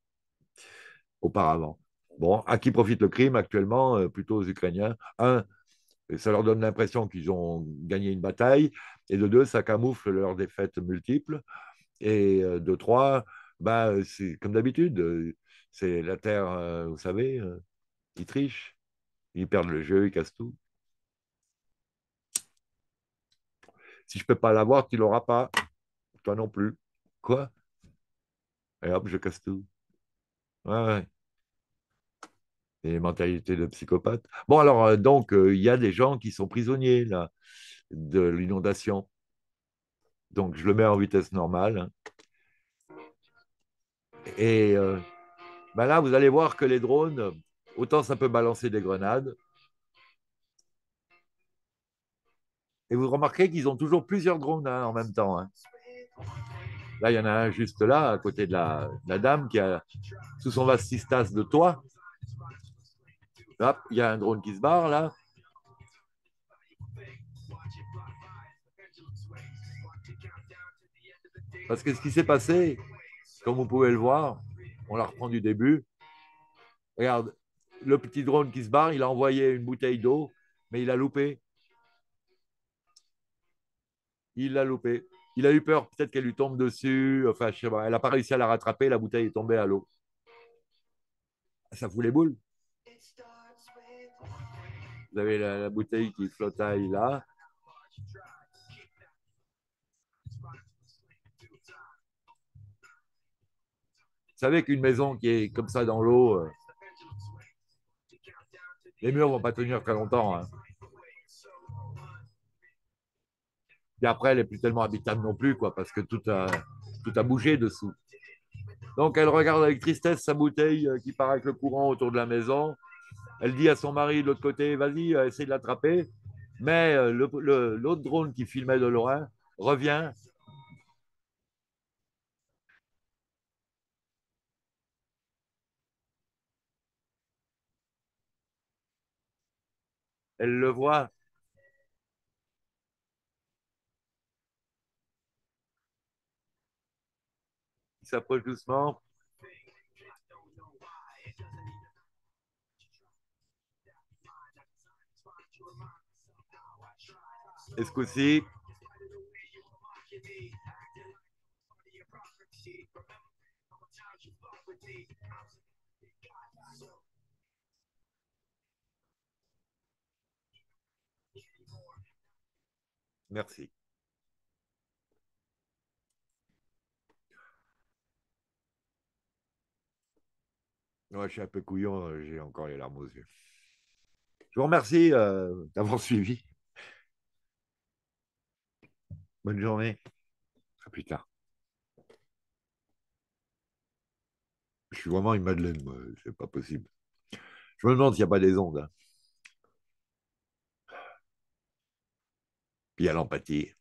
auparavant. Bon, à qui profite le crime actuellement? Plutôt aux Ukrainiens. Un, et ça leur donne l'impression qu'ils ont gagné une bataille. Et de deux, ça camoufle leurs défaites multiples. Et de trois, bah, c'est comme d'habitude. C'est la Terre, vous savez, ils trichent. Ils perdent le jeu, ils cassent tout. Si je ne peux pas l'avoir, tu ne l'auras pas. Toi non plus. Quoi? Et hop, je casse tout. Ouais, ouais. Et mentalité de psychopathe. Bon, alors, donc, il y a des gens qui sont prisonniers, là, de l'inondation. Donc, je le mets en vitesse normale. Hein. Et ben là, vous allez voir que les drones, autant ça peut balancer des grenades. Et vous remarquez qu'ils ont toujours plusieurs drones hein, en même temps. Hein. Là, il y en a un juste là, à côté de la dame, qui a sous son vastistas de toit. Hop, il y a un drone qui se barre là. Parce que ce qui s'est passé, comme vous pouvez le voir, on la reprend du début. Regarde, le petit drone qui se barre, il a envoyé une bouteille d'eau, mais il a loupé. Il l'a loupé. Il a eu peur, peut-être qu'elle lui tombe dessus. Enfin, je sais pas, elle n'a pas réussi à la rattraper, la bouteille est tombée à l'eau. Ça fout les boules. Vous avez la bouteille qui flottaille là. savez qu'une maison qui est comme ça dans l'eau, les murs vont pas tenir très longtemps, hein. Et après, elle n'est plus tellement habitable non plus, quoi, parce que tout a bougé dessous. Donc, elle regarde avec tristesse sa bouteille qui part avec le courant autour de la maison. Elle dit à son mari de l'autre côté, vas-y, essaye de l'attraper. Mais l'autre drone qui filmait de loin revient. Elle le voit. Il s'approche doucement. Et ce coup-ci, merci. Moi, je suis un peu couillon, j'ai encore les larmes aux yeux. Je vous remercie d'avoir suivi. Bonne journée. À plus tard. Je suis vraiment une madeleine, moi. C'est pas possible. Je me demande s'il n'y a pas des ondes, hein. Puis il y a l'empathie.